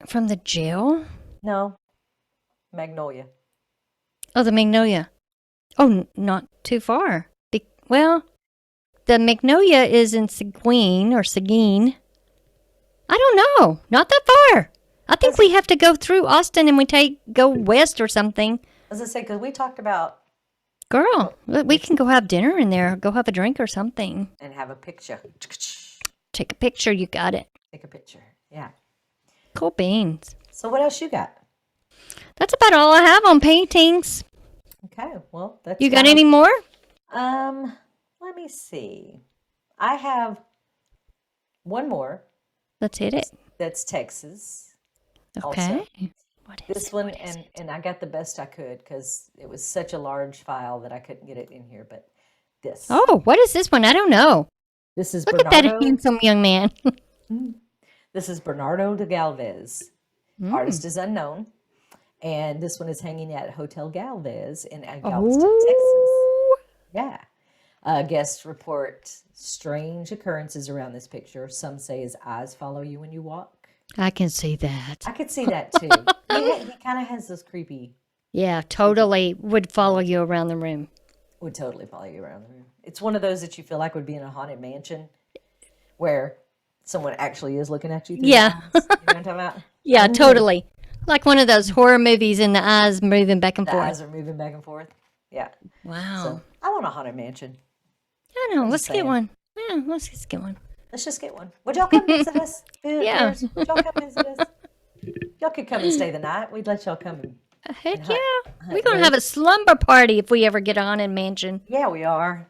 S1: From the jail?
S2: No, Magnolia.
S1: Oh, the Magnolia. Oh, not too far. Well, the Magnolia is in Seguin or Seguin. I don't know. Not that far. I think
S2: As,
S1: we have to go through Austin and go west or something.
S2: as I say, because we talked about
S1: Girl, we can go have dinner in there, go have a drink or something.
S2: and have a picture.
S1: Take a picture. You got it.
S2: Take a picture. Yeah.
S1: Cool beans.
S2: So what else you got?
S1: That's about all I have on paintings.
S2: Okay. Well, that's
S1: You got any more?
S2: Let me see. I have one more.
S1: Let's hit it.
S2: That's Texas.
S1: Okay.
S2: Also.
S1: What is
S2: This
S1: it?
S2: one,
S1: What is it?
S2: and I got the best I could because it was such a large file that I couldn't get it in here. But this,
S1: Oh, what is this one? I don't know.
S2: this is
S1: Look at that
S2: Bernardo.
S1: handsome young man.
S2: This is Bernardo de Galvez.
S1: Mm.
S2: Artist is unknown, and this one is hanging at Hotel Galvez in Galveston, Texas.
S1: Oh,
S2: Yeah. Guests report strange occurrences around this picture. Some say his eyes follow you when you walk.
S1: I can see that.
S2: I could see that too. He kind of has those creepy,
S1: Yeah, totally would follow you around the room.
S2: would totally follow you around the room. It's one of those that you feel like would be in a haunted mansion where someone actually is looking at you through
S1: Yeah.
S2: the eyes. You know what I'm talking about?
S1: Yeah, totally. Like one of those horror movies and the eyes moving back and
S2: The
S1: forth.
S2: eyes are moving back and forth. Yeah.
S1: Wow.
S2: So I want a haunted mansion.
S1: I know. Let's get
S2: saying.
S1: one. Yeah, let's just get one.
S2: Let's just get one. Would y'all come visit us?
S1: Yeah.
S2: Would y'all come visit us? Y'all could come and stay the night. We'd let y'all come.
S1: Heck
S2: hunt-
S1: yeah. We're going to have a slumber party if we ever get on in mansion.
S2: Yeah, we are.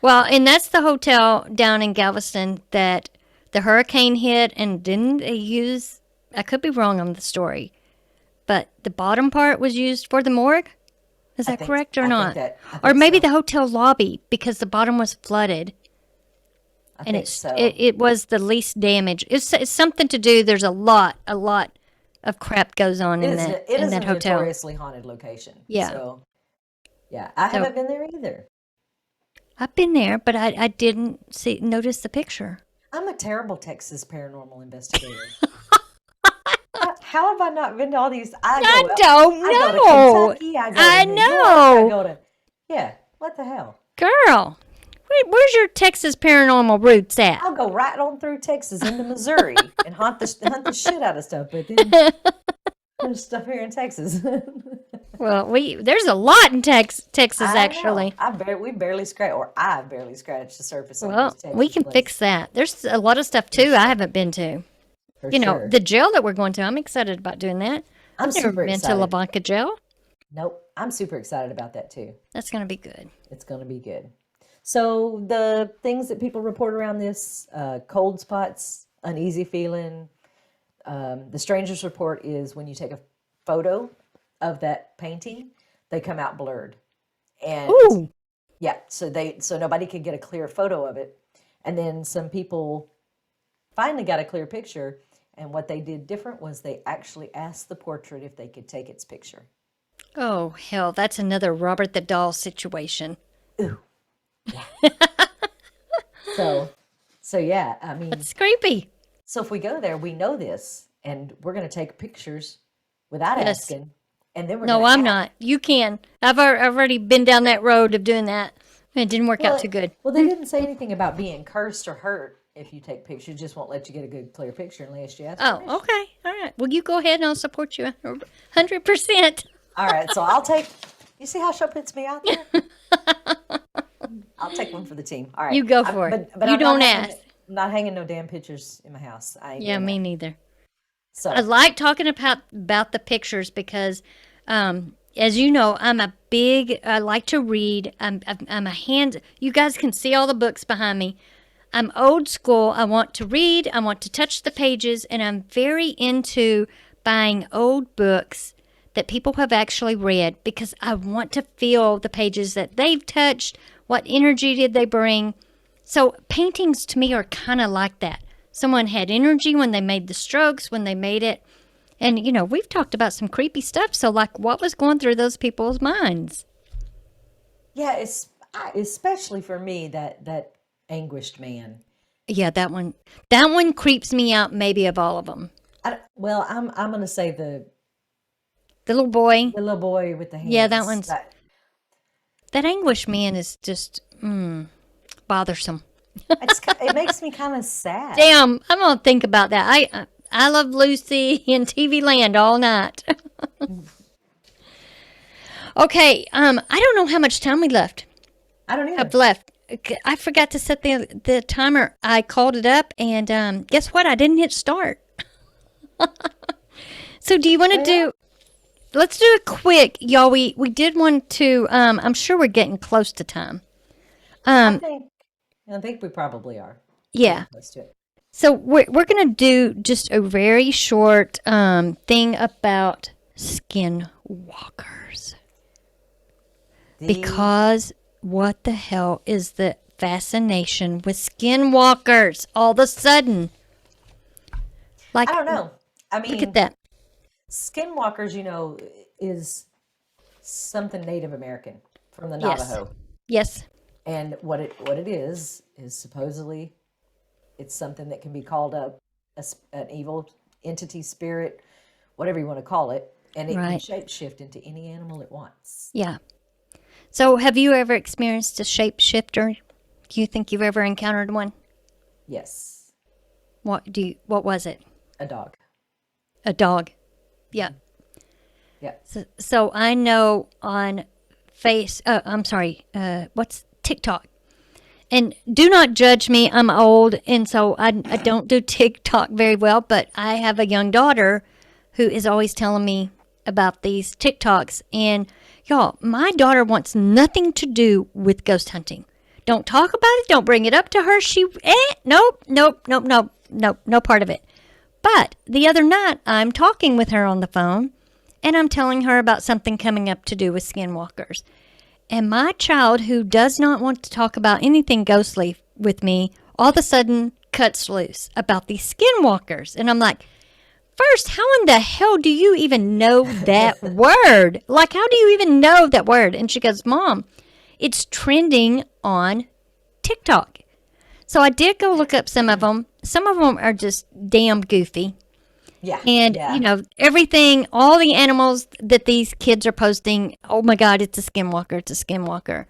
S1: Well, and that's the hotel down in Galveston that the hurricane hit, and didn't they use, I could be wrong on the story, but the bottom part was used for the morgue? Is that correct or not?
S2: I
S1: Or
S2: think
S1: maybe
S2: so.
S1: the hotel lobby because the bottom was flooded.
S2: I
S1: And
S2: think so.
S1: it was the least damage. It's something to do. There's a lot of crap goes on in
S2: It
S1: that
S2: is a
S1: hotel.
S2: notoriously haunted location.
S1: Yeah.
S2: So, yeah, I haven't been there either.
S1: I've been there, but I didn't notice the picture.
S2: I'm a terrible Texas paranormal investigator. How have I not been to all these?
S1: I don't
S2: I go to
S1: know.
S2: Kentucky. I go to
S1: I
S2: New York.
S1: know.
S2: I go to, yeah, what the hell?
S1: Girl, where's your Texas paranormal roots at?
S2: I'll go right on through Texas into Missouri and hunt the shit out of stuff. But then there's stuff here in Texas.
S1: Well, there's a lot in Texas
S2: I
S1: actually.
S2: know. We barely scratch, or I barely scratched the surface.
S1: Well,
S2: of those
S1: we
S2: Texas
S1: can
S2: places,
S1: fix that. There's a lot of stuff too I haven't been to.
S2: for
S1: You know,
S2: sure.
S1: the jail that we're going to. I'm excited about doing that.
S2: I'm
S1: I've never
S2: super
S1: been
S2: excited.
S1: to Lavaca jail.
S2: Nope, I'm super excited about that too.
S1: That's going to be good.
S2: It's going to be good. So the things that people report around this: cold spots, uneasy feeling. The strangest report is when you take a photo of that painting, they come out blurred, and
S1: Ooh.
S2: yeah, so nobody could get a clear photo of it. And then some people finally got a clear picture, and what they did different was they actually asked the portrait if they could take its picture.
S1: Oh, hell, that's another Robert the Doll situation.
S2: Ooh. Yeah. So yeah, I mean,
S1: That's creepy.
S2: so if we go there, we know this, and we're going to take pictures without
S1: Yes.
S2: asking, and then we're
S1: No,
S2: gonna
S1: I'm
S2: ask.
S1: not. You can. I've already been down that road of doing that. It didn't work out too good.
S2: Well, they didn't say anything about being cursed or hurt if you take pictures. Just won't let you get a good, clear picture unless you ask. permission.
S1: Oh, okay. All right. Well, you go ahead and I'll support you 100%.
S2: All right, so I'll take. You see how she puts me out there? I'll take one for the team. All right,
S1: You go for it. You
S2: I'm not
S1: don't
S2: hanging-
S1: ask.
S2: I'm not hanging no damn pictures in my house. I ain't
S1: Yeah,
S2: doing
S1: me
S2: that.
S1: neither.
S2: So
S1: I like talking about the pictures because As you know, I like to read. I'm a hand, you guys can see all the books behind me. I'm old school. I want to read, I want to touch the pages, and I'm very into buying old books that people have actually read because I want to feel the pages that they've touched. What energy did they bring? So, paintings to me are kind of like that. Someone had energy when they made the strokes, when they made it. And, we've talked about some creepy stuff. So, like, what was going through those people's minds?
S2: Yeah, especially for me, that anguished man.
S1: Yeah, that one creeps me out maybe of all of them.
S2: Well, I'm gonna say
S1: The little boy,
S2: the little boy with the
S1: yeah,
S2: hands.
S1: that anguished man is just bothersome.
S2: It makes me kind of sad.
S1: Damn, I'm gonna think about that. I love Lucy in TV Land all night. Okay, I don't know how much time we left.
S2: I don't
S1: Have
S2: either.
S1: left. I forgot to set the timer. I called it up, and guess what? I didn't hit start. So, do you want to
S2: Well,
S1: do? Let's do it quick, y'all. We did want to. I'm sure we're getting close to time.
S2: I
S1: Um,
S2: think I think we probably are getting
S1: yeah.
S2: close to it.
S1: So we're gonna do just a very short thing about skinwalkers
S2: The
S1: because what the hell is the fascination with skinwalkers all of a sudden?
S2: I
S1: Like,
S2: don't know. I
S1: look at
S2: mean,
S1: that.
S2: skinwalkers, is something Native American from the
S1: Yes,
S2: Navajo,
S1: yes,
S2: and what it is supposedly it's something that can be called an evil entity, spirit, whatever you want to call it, and it can
S1: right,
S2: shapeshift into any animal it wants.
S1: yeah. So, have you ever experienced a shapeshifter? Do you think you've ever encountered one?
S2: Yes,
S1: What was it?
S2: a dog.
S1: A dog. Yeah.
S2: Yeah.
S1: So I know on I'm sorry, what's TikTok? And do not judge me. I'm old, and so I don't do TikTok very well. But I have a young daughter who is always telling me about these TikToks. And y'all, my daughter wants nothing to do with ghost hunting. Don't talk about it. Don't bring it up to her. Nope, nope, nope, nope, nope, no part of it. But the other night, I'm talking with her on the phone, and I'm telling her about something coming up to do with skinwalkers. And my child, who does not want to talk about anything ghostly with me, all of a sudden cuts loose about these skinwalkers. And I'm like, first, how in the hell do you even know that word? Like, how do you even know that word? And she goes, Mom, it's trending on TikTok. So I did go look up some of them. Some of them are just damn goofy.
S2: Yeah,
S1: And,
S2: yeah.
S1: everything, all the animals that these kids are posting, oh my God, it's a skinwalker, it's a skinwalker.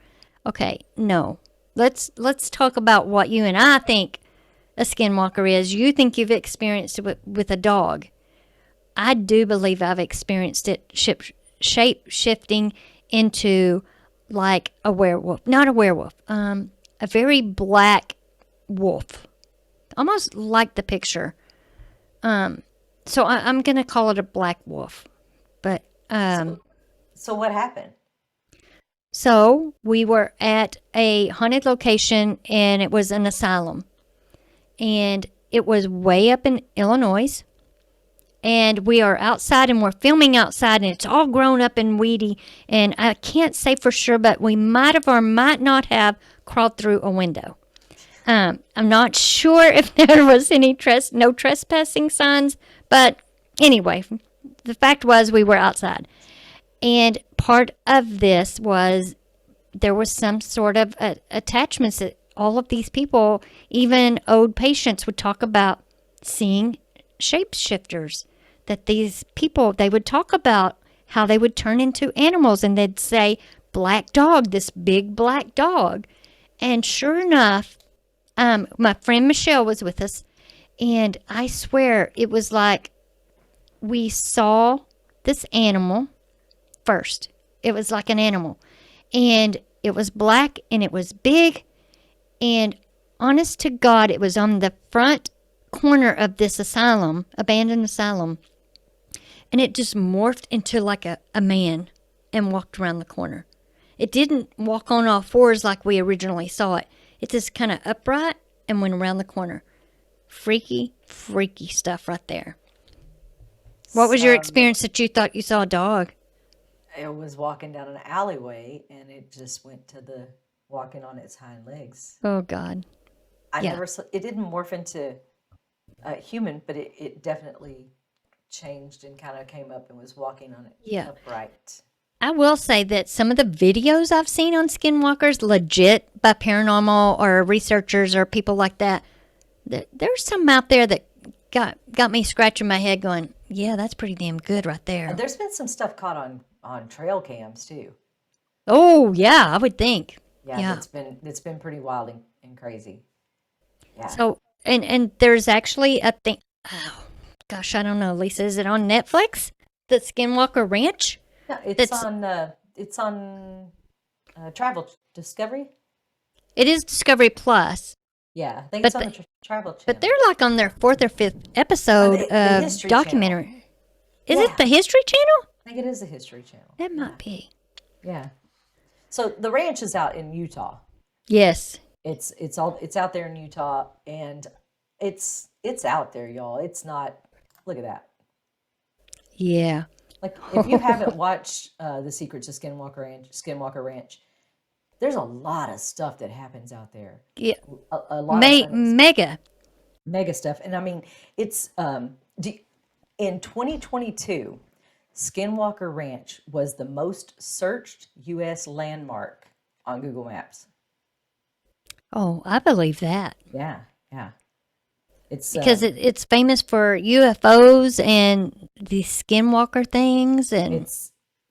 S1: Okay, no. Let's talk about what you and I think a skinwalker is. You think you've experienced it with a dog. I do believe I've experienced it shape shifting into like a werewolf. Not a werewolf, a very black wolf. Almost like the picture. So I'm going to call it a black wolf. But
S2: So, so what happened?
S1: so we were at a haunted location and it was an asylum. And it was way up in Illinois. And we are outside and we're filming outside and it's all grown up and weedy. And I can't say for sure, but we might have or might not have crawled through a window. I'm not sure if there was no trespassing signs, but anyway, the fact was we were outside. And part of this was there was some sort of attachments that all of these people, even old patients, would talk about seeing shapeshifters. That these people, they would talk about how they would turn into animals and they'd say, black dog, this big black dog. And sure enough, my friend Michelle was with us, and I swear it was like we saw this animal first. It was like an animal, and it was black and it was big, and honest to God, it was on the front corner of this asylum, abandoned asylum. and it just morphed into like a man and walked around the corner. It didn't walk on all fours like we originally saw it. It just kind of upright and went around the corner. Freaky, freaky stuff right there. What was your
S2: So
S1: experience that you thought you saw a dog?
S2: it was walking down an alleyway and it just went to the walking on its hind legs.
S1: Oh, God.
S2: I
S1: Yeah.
S2: never saw it, didn't morph into a human, but it definitely changed and kind of came up and was walking on it
S1: Yeah.
S2: upright.
S1: I will say that some of the videos I've seen on Skinwalkers, legit by paranormal or researchers or people like that, there's some out there that got me scratching my head going, yeah, that's pretty damn good right there.
S2: And there's been some stuff caught on trail cams too.
S1: Oh, yeah, I would think.
S2: Yeah,
S1: Yeah.
S2: it's been pretty wild and crazy. Yeah.
S1: So, and there's actually a thing, oh, gosh, I don't know, Lisa, is it on Netflix? The Skinwalker Ranch?
S2: Yeah,
S1: That's,
S2: it's on Travel Discovery.
S1: it is Discovery Plus,
S2: Yeah, I think
S1: but
S2: it's on the Travel Channel.
S1: but they're like on their fourth or fifth episode
S2: the
S1: of
S2: History
S1: documentary. Is
S2: Yeah.
S1: it the History Channel?
S2: I think it is the History Channel.
S1: That might be.
S2: Yeah. So the ranch is out in Utah.
S1: Yes.
S2: It's out there in Utah, and it's out there, y'all. It's not. Look at that.
S1: Yeah.
S2: Like if you haven't watched The Secrets of Skinwalker Ranch, there's a lot of stuff that happens out there.
S1: Yeah.
S2: A lot of
S1: Mega.
S2: mega stuff, and I mean it's in 2022, Skinwalker Ranch was the most searched U.S. landmark on Google Maps.
S1: Oh, I believe that.
S2: Yeah, yeah. It's
S1: Because it's famous for UFOs and the Skinwalker things. And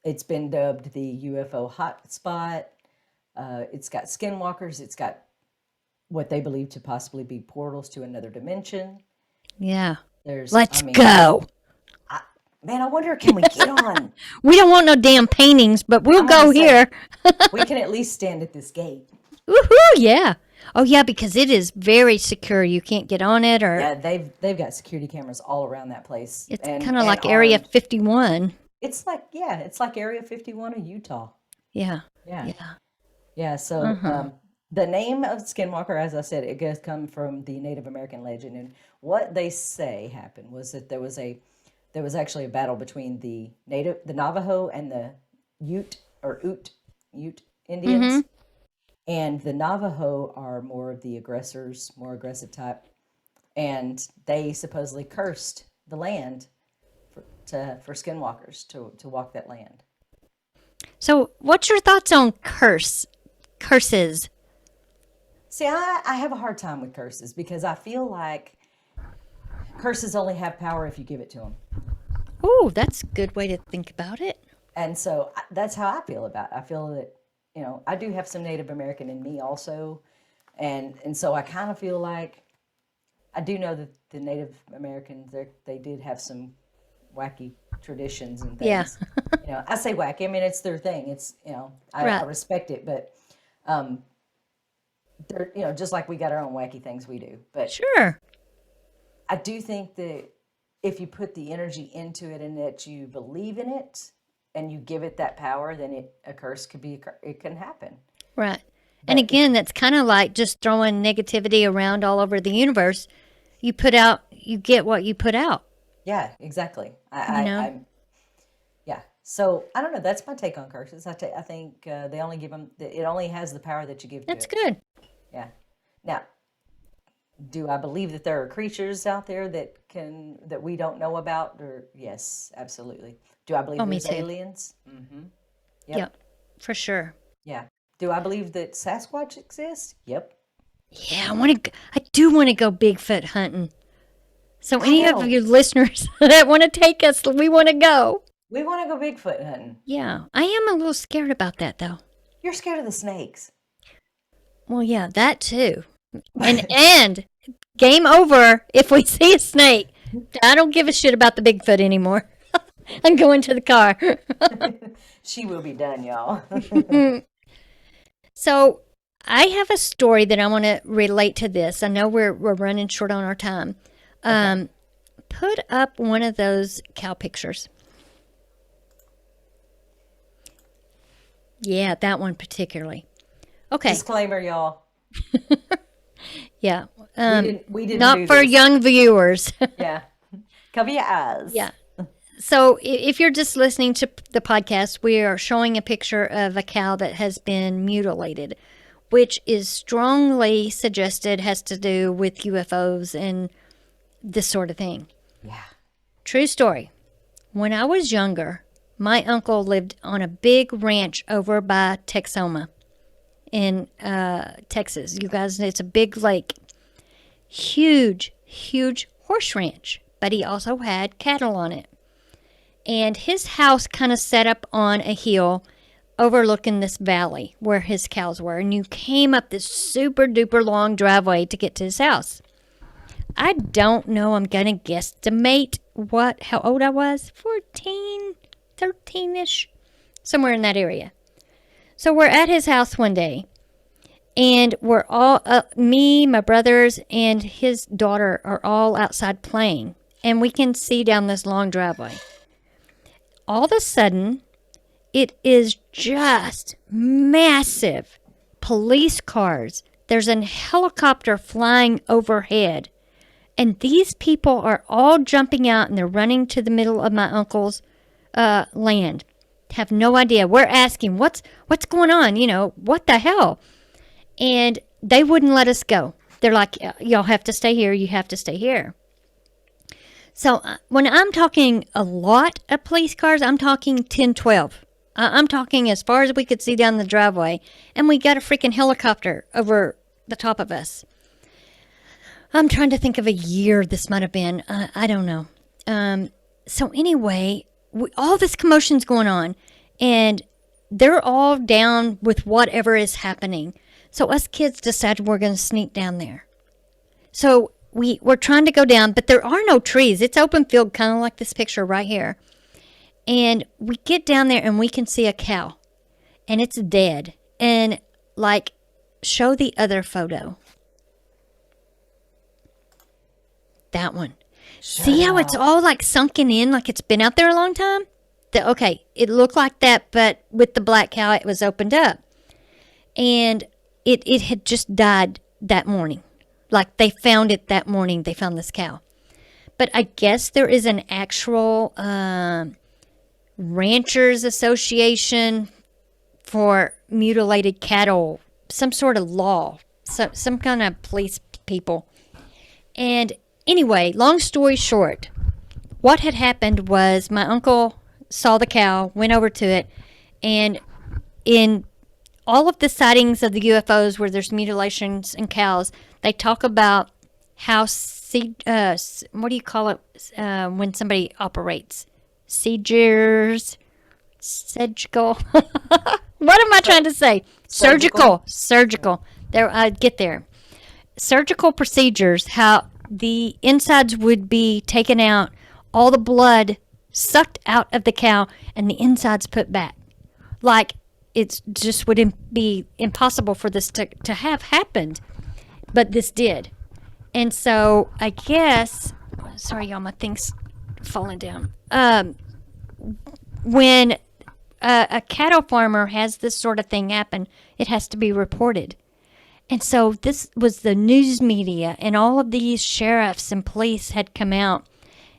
S2: it's been dubbed the UFO hotspot. It's got skinwalkers. It's got what they believe to possibly be portals to another dimension.
S1: yeah.
S2: There's,
S1: Let's
S2: I mean,
S1: go.
S2: man, I wonder, can we get on?
S1: We don't want no damn paintings, but we'll
S2: I'm gonna
S1: go
S2: say-
S1: here.
S2: We can at least stand at this gate.
S1: Woohoo, yeah. Oh, yeah, because it is very secure. You can't get on it, or
S2: Yeah, they've got security cameras all around that place.
S1: it's
S2: and-
S1: kind of
S2: and
S1: like Area
S2: armed.
S1: 51.
S2: It's like Area 51 of Utah.
S1: Yeah.
S2: Yeah.
S1: Yeah.
S2: Yeah, so the name of Skinwalker, as I said, it does come from the Native American legend, and what they say happened was that there was actually a battle between the Navajo and the Ute Indians, and the Navajo are more of the aggressors, more aggressive type, and they supposedly cursed the land for Skinwalkers to walk that land.
S1: So, what's your thoughts on curses?
S2: See, I have a hard time with curses because I feel like curses only have power if you give it to them.
S1: Oh, that's a good way to think about it.
S2: And so that's how I feel about it. I feel that, I do have some Native American in me also. And so I kind of feel like I do know that the Native Americans, they did have some wacky traditions and things.
S1: Yeah.
S2: I say wacky. I mean, it's their thing. It's, I
S1: Right.
S2: respect it, but they're, just like we got our own wacky things we do. But
S1: Sure.
S2: I do think that if you put the energy into it and that you believe in it and you give it that power, then a curse it can happen.
S1: Right. And again, that's kind of like just throwing negativity around all over the universe. You get what you put out.
S2: Yeah, exactly. Yeah. So I don't know. That's my take on curses. I think they only give them. It only has the power that you give to
S1: That's
S2: it.
S1: good.
S2: Yeah. Now, do I believe that there are creatures out there that we don't know about? Or yes, absolutely. Do I believe
S1: Oh, me
S2: there's
S1: too.
S2: aliens? Mm-hmm. Yep.
S1: Yep, for sure.
S2: Yeah. Do I believe that Sasquatch exists? Yep.
S1: Yeah, I do want to go Bigfoot hunting. So any
S2: know.
S1: of you listeners that want to take us, we want to go.
S2: We want to go Bigfoot hunting.
S1: Yeah, I am a little scared about that though.
S2: You're scared of the snakes.
S1: Well, yeah, that too. And game over if we see a snake. I don't give a shit about the Bigfoot anymore. I'm going to the car.
S2: She will be done, y'all.
S1: So I have a story that I want to relate to this. I know we're running short on our time. Put up one of those cow pictures. Yeah, that one particularly. Okay.
S2: Disclaimer, y'all.
S1: Yeah.
S2: We didn't
S1: Not
S2: do
S1: for
S2: this.
S1: young viewers.
S2: Yeah. Cover your eyes.
S1: Yeah. So if you're just listening to the podcast, we are showing a picture of a cow that has been mutilated, which is strongly suggested has to do with UFOs and this sort of thing.
S2: Yeah.
S1: True story. When I was younger, my uncle lived on a big ranch over by Texoma in Texas. You guys, it's a big lake. Huge, huge horse ranch. But he also had cattle on it. And his house kind of set up on a hill overlooking this valley where his cows were. And you came up this super duper long driveway to get to his house. I don't know. I'm going to guesstimate how old I was. 14, 13-ish. Somewhere in that area. So we're at his house one day. And we're all, me, my brothers, and his daughter are all outside playing. And we can see down this long driveway. All of a sudden, it is just massive police cars. There's a helicopter flying overhead. And these people are all jumping out and they're running to the middle of my uncle's land. Have no idea. We're asking, what's going on? What the hell? And they wouldn't let us go. They're like, y'all have to stay here. You have to stay here. So when I'm talking a lot of police cars, I'm talking 10, 12. I'm talking as far as we could see down the driveway. And we got a freaking helicopter over the top of us. I'm trying to think of a year this might have been. I don't know. So anyway, all this commotion's going on. And they're all down with whatever is happening. So us kids decided we're going to sneak down there. So we're trying to go down, but there are no trees. It's open field, kind of like this picture right here. And we get down there and we can see a cow. And it's dead. And show the other photo. That one. See how it's all sunken in, like it's been out there a long time? Okay, it looked like that, but with the black cow, it was opened up. And it had just died that morning. Like they found it that morning. They found this cow. But I guess there is an actual ranchers association for mutilated cattle. Some sort of law. Some kind of police people. And anyway, long story short, what had happened was my uncle saw the cow, went over to it, and in all of the sightings of the UFOs where there's mutilations and cows, they talk about how what do you call it when somebody operates? Seizures, surgical. What am I trying to say? Surgical. There, I get there. Surgical procedures. How the insides would be taken out, all the blood sucked out of the cow, and the insides put back. Like it just would be impossible for this to have happened, but this did. And so I guess, sorry y'all, my thing's falling down. When a cattle farmer has this sort of thing happen, it has to be reported. And so this was the news media, and all of these sheriffs and police had come out.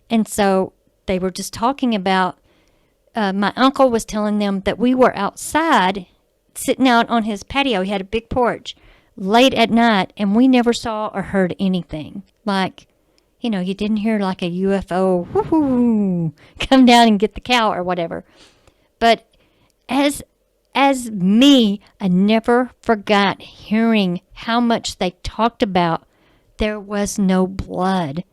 S1: And so they were just talking about, my uncle was telling them that we were outside, sitting out on his patio. He had a big porch late at night, and we never saw or heard anything. Like, you didn't hear like a UFO, whoo-hoo, come down and get the cow or whatever. But as me, I never forgot hearing how much they talked about there was no blood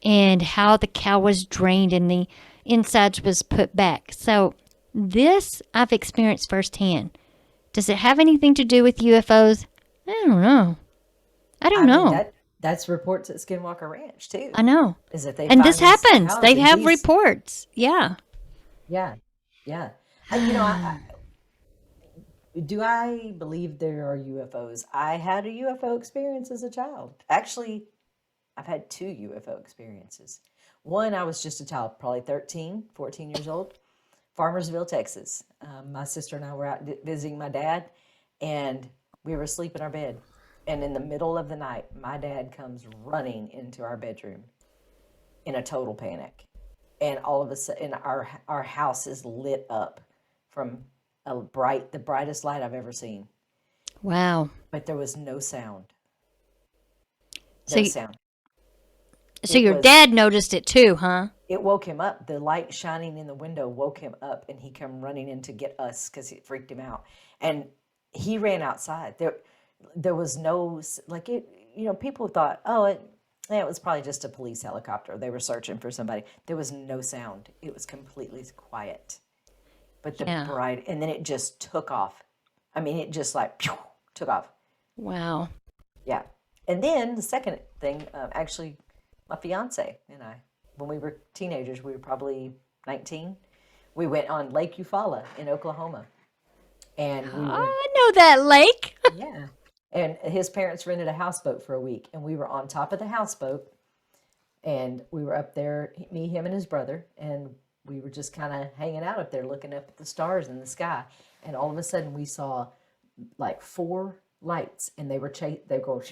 S1: and how the cow was drained and the insides was put back. So this I've experienced firsthand. Does it have anything to do with UFOs? I don't know. I don't know.
S2: That's reports at Skinwalker Ranch too.
S1: I know.
S2: Is that they
S1: and
S2: find
S1: this
S2: these
S1: happens.
S2: cows
S1: They
S2: and
S1: have
S2: these-
S1: reports. Yeah.
S2: Yeah, yeah. Do I believe there are UFOs? I had a UFO experience as a child. Actually, I've had 2 UFO experiences. One, I was just a child, probably 13, 14 years old. Farmersville, Texas. My sister and I were out visiting my dad, and we were asleep in our bed. And in the middle of the night, my dad comes running into our bedroom in a total panic. And all of a sudden, our house is lit up from the brightest light I've ever seen.
S1: Wow.
S2: But there was no sound.
S1: So,
S2: No
S1: y-
S2: sound.
S1: so
S2: It
S1: your
S2: was
S1: dad noticed it too, huh?
S2: it woke him up. The light shining in the window woke him up, and he come running in to get us because it freaked him out. And he ran outside. There was no like it. You know, people thought, oh, it was probably just a police helicopter. They were searching for somebody. There was no sound. It was completely quiet. But
S1: Yeah.
S2: and then it just took off. I mean, it just like pew, took off.
S1: Wow.
S2: Yeah. And then the second thing, actually, my fiance and I, when we were teenagers, we were probably 19. We went on Lake Eufaula in Oklahoma. And we
S1: Oh,
S2: were,
S1: I know that lake.
S2: yeah. And his parents rented a houseboat for a week. And we were on top of the houseboat. And we were up there, me, him, and his brother. And we were just kind of hanging out up there looking up at the stars in the sky. And all of a sudden, we saw like 4 lights. And they were going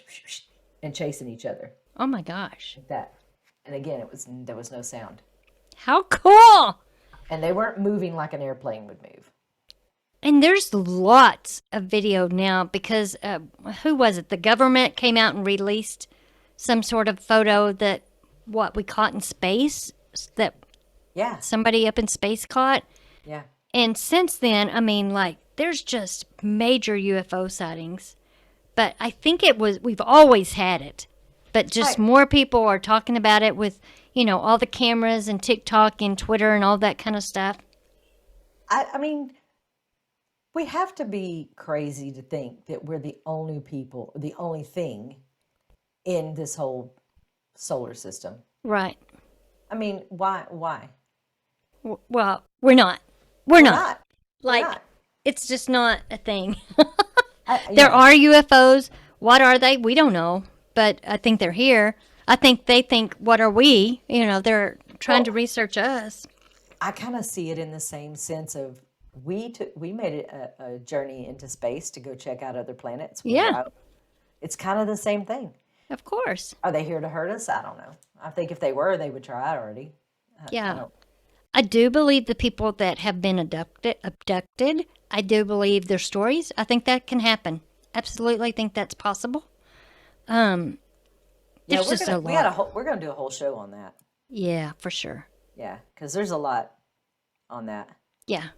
S2: and chasing each other
S1: Oh my gosh.
S2: like that. And again, there was no sound.
S1: How cool.
S2: And they weren't moving like an airplane would move.
S1: And there's lots of video now because who was it? The government came out and released some sort of photo that what we caught in space that
S2: Yeah,
S1: somebody up in space caught.
S2: yeah.
S1: And since then, I mean, like, there's just major UFO sightings. But I think we've always had it. But just
S2: Right.
S1: more people are talking about it with, all the cameras and TikTok and Twitter and all that kind of stuff.
S2: I mean, we have to be crazy to think that we're the only people, the only thing in this whole solar system.
S1: Right.
S2: I mean, why? Why?
S1: Well, we're not. We're
S2: We're
S1: not.
S2: not. We're
S1: Like,
S2: not.
S1: it's just not a thing.
S2: Yeah.
S1: There are UFOs. What are they? We don't know. But I think they're here. I think they think, what are we? They're trying to
S2: Well,
S1: research us.
S2: I kind of see it in the same sense of we made it a journey into space to go check out other planets.
S1: Yeah,
S2: It's kind of the same thing.
S1: of course.
S2: Are they here to hurt us? I don't know. I think if they were, they would try already. I
S1: Yeah.
S2: don't.
S1: I do believe the people that have been abducted, I do believe their stories. I think that can happen. Absolutely think that's possible. Um,
S2: Yeah,
S1: there's just a lot.
S2: we're gonna do a whole show on that.
S1: Yeah, for sure.
S2: Yeah, because there's a lot on that.
S1: Yeah.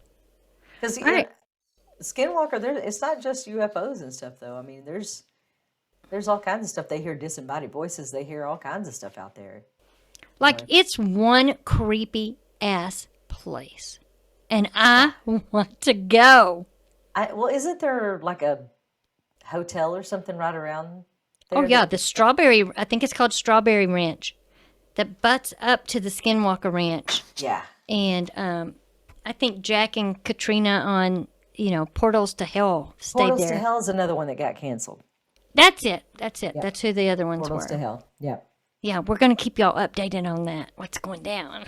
S2: Because
S1: All right.
S2: Skinwalker, it's not just UFOs and stuff though. I mean, there's all kinds of stuff. They hear disembodied voices. They hear all kinds of stuff out there.
S1: Like, it's one creepy ass place. And I want to go.
S2: Well, isn't there like a hotel or something right around
S1: Oh,
S2: there?
S1: yeah, I think it's called Strawberry Ranch, that butts up to the Skinwalker Ranch.
S2: Yeah.
S1: And I think Jack and Katrina on, Portals to Hell stayed
S2: Portals
S1: there.
S2: to Hell is another one that got canceled.
S1: That's it. That's it.
S2: Yep.
S1: That's who the other ones
S2: Portals to
S1: were.
S2: Hell. Yeah.
S1: Yeah, we're going to keep y'all updated on that. What's going down?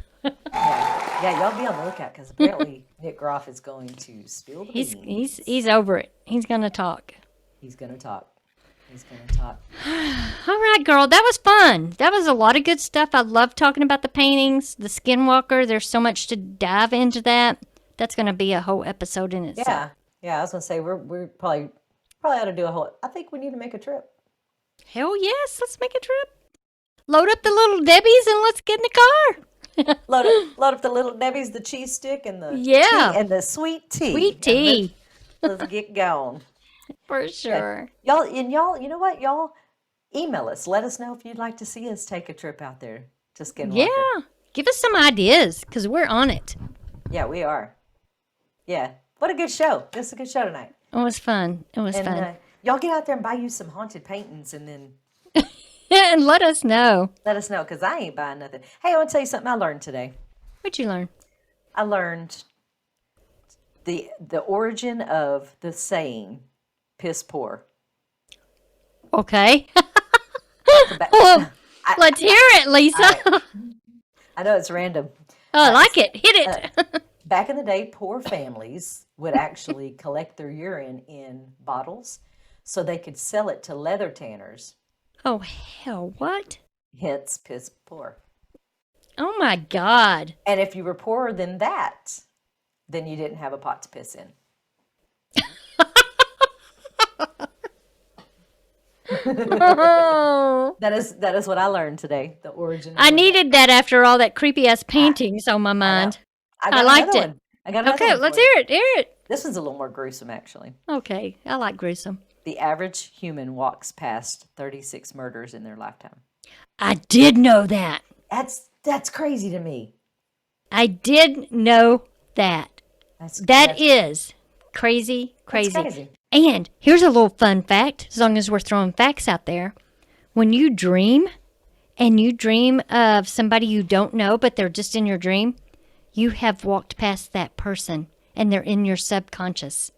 S2: Yeah, y'all be on the lookout because apparently Nick Groff is going to spill the
S1: He's
S2: beans.
S1: he's over it. He's going to talk.
S2: He's going to talk. He's going to talk.
S1: All right, girl. That was fun. That was a lot of good stuff. I love talking about the paintings, the Skinwalker. There's so much to dive into that. That's going to be a whole episode in itself.
S2: Yeah. Yeah, I was going to say we're probably ought to do a whole. I think we need to make a trip.
S1: Hell yes. Let's make a trip. Load up the little Debbies and let's get in the car.
S2: Load up the little Debbie's, the cheese stick, and the
S1: Yeah.
S2: tea, and the sweet tea.
S1: Sweet
S2: And
S1: tea.
S2: let's get going.
S1: For sure.
S2: Y'all, you know what? Y'all email us. Let us know if you'd like to see us take a trip out there to Skinwalker.
S1: Yeah. Give us some ideas because we're on it.
S2: Yeah, we are. Yeah. What a good show. This is a good show tonight.
S1: It was fun. It was
S2: And
S1: fun.
S2: y'all get out there and buy you some haunted paintings and then
S1: And let us know.
S2: let us know because I ain't buying nothing. Hey, I want to tell you something I learned today.
S1: What'd you learn?
S2: I learned the origin of the saying piss poor.
S1: Okay.
S2: Ba-
S1: Well, let's hear it, Lisa.
S2: I know it's random.
S1: I like it. Hit it.
S2: Back in the day, poor families would actually collect their urine in bottles so they could sell it to leather tanners,
S1: Oh, hell, what?
S2: hence piss poor.
S1: Oh, my God.
S2: And if you were poorer than that, then you didn't have a pot to piss in.
S1: Oh,
S2: That is what I learned today. The origin of
S1: I
S2: what happened.
S1: needed that after all that creepy ass
S2: I,
S1: paintings on my
S2: I know.
S1: mind.
S2: I
S1: I
S2: got
S1: liked
S2: another
S1: it.
S2: one. I got another
S1: Okay,
S2: one
S1: let's
S2: for you.
S1: hear it. Hear it.
S2: This one's a little more gruesome, actually.
S1: Okay, I like gruesome.
S2: The average human walks past 36 murders in their lifetime.
S1: I did know that.
S2: That's crazy to me.
S1: I did know that.
S2: That's
S1: That
S2: that's,
S1: is crazy,
S2: that's
S1: crazy.
S2: crazy.
S1: And here's a little fun fact, as long as we're throwing facts out there. When you dream and you dream of somebody you don't know, but they're just in your dream, you have walked past that person and they're in your subconscious.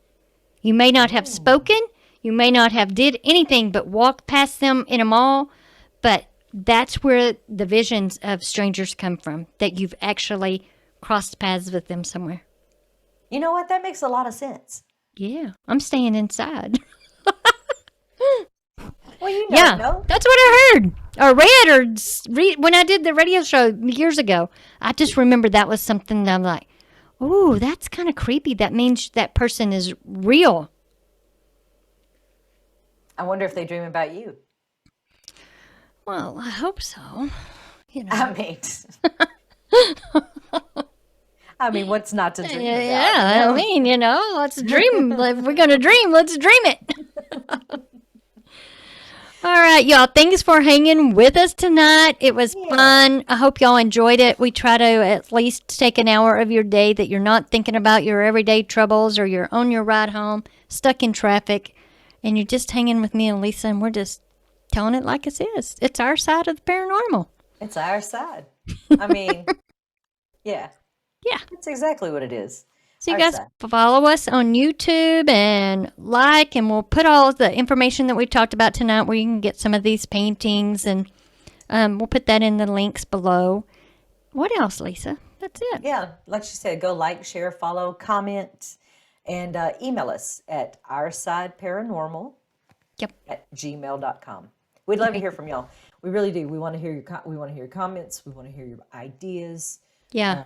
S1: You may not have spoken, you may not have did anything but walk past them in a mall, but that's where the visions of strangers come from, that you've actually crossed paths with them somewhere.
S2: You know what? That makes a lot of sense.
S1: Yeah, I'm staying inside.
S2: Well, you
S1: Yeah,
S2: know.
S1: that's what I heard or read or when I did the radio show years ago. I just remember that was something that I'm like, ooh, that's kind of creepy. That means that person is real.
S2: I wonder if they dream about you.
S1: Well, I hope so. You know.
S2: I mean, what's not to dream about?
S1: Yeah, I mean, let's dream. If we're going to dream, let's dream it. All right, y'all. Thanks for hanging with us tonight. It was fun. I hope y'all enjoyed it. We try to at least take an hour of your day that you're not thinking about your everyday troubles or you're on your ride home, stuck in traffic, and you're just hanging with me and Lisa, and we're just telling it like it is. It's our side of the paranormal.
S2: It's our side. Yeah.
S1: Yeah.
S2: That's exactly what it is.
S1: So you
S2: Our
S1: guys
S2: side.
S1: follow us on YouTube and like, and we'll put all the information that we talked about tonight where you can get some of these paintings, and we'll put that in the links below. What else, Lisa? That's it.
S2: Yeah, like she said, go like, share, follow, comment, and email us at oursideparanormal
S1: Yep.
S2: at gmail.com. We'd love to hear from y'all. We really do. We want to hear your comments. We want to hear your ideas,
S1: Yeah.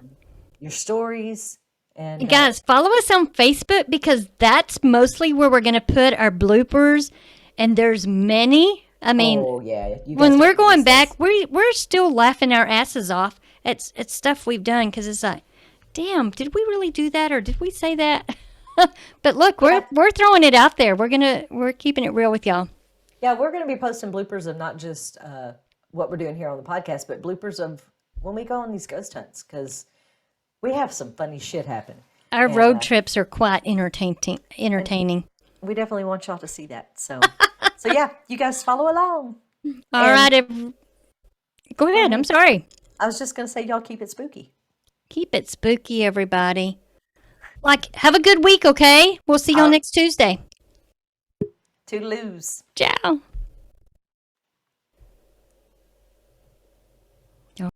S2: your stories, and
S1: And guys, follow us on Facebook because that's mostly where we're going to put our bloopers, and there's many. I mean,
S2: oh yeah, you guys
S1: when we're
S2: don't
S1: going
S2: miss
S1: back,
S2: us.
S1: we're still laughing our asses off at stuff we've done because it's like, damn, did we really do that or did we say that? But look, we're throwing it out there. We're keeping it real with y'all.
S2: Yeah, we're going to be posting bloopers of not just what we're doing here on the podcast, but bloopers of when we go on these ghost hunts because we have some funny shit happen.
S1: Our
S2: And,
S1: road trips are quite entertaining.
S2: We definitely want y'all to see that. So, yeah, you guys follow along.
S1: All right, go ahead. I'm sorry.
S2: I was just going to say, y'all keep it spooky.
S1: Keep it spooky, everybody. Like, have a good week, okay? We'll see y'all next Tuesday.
S2: Toodaloos.
S1: Ciao.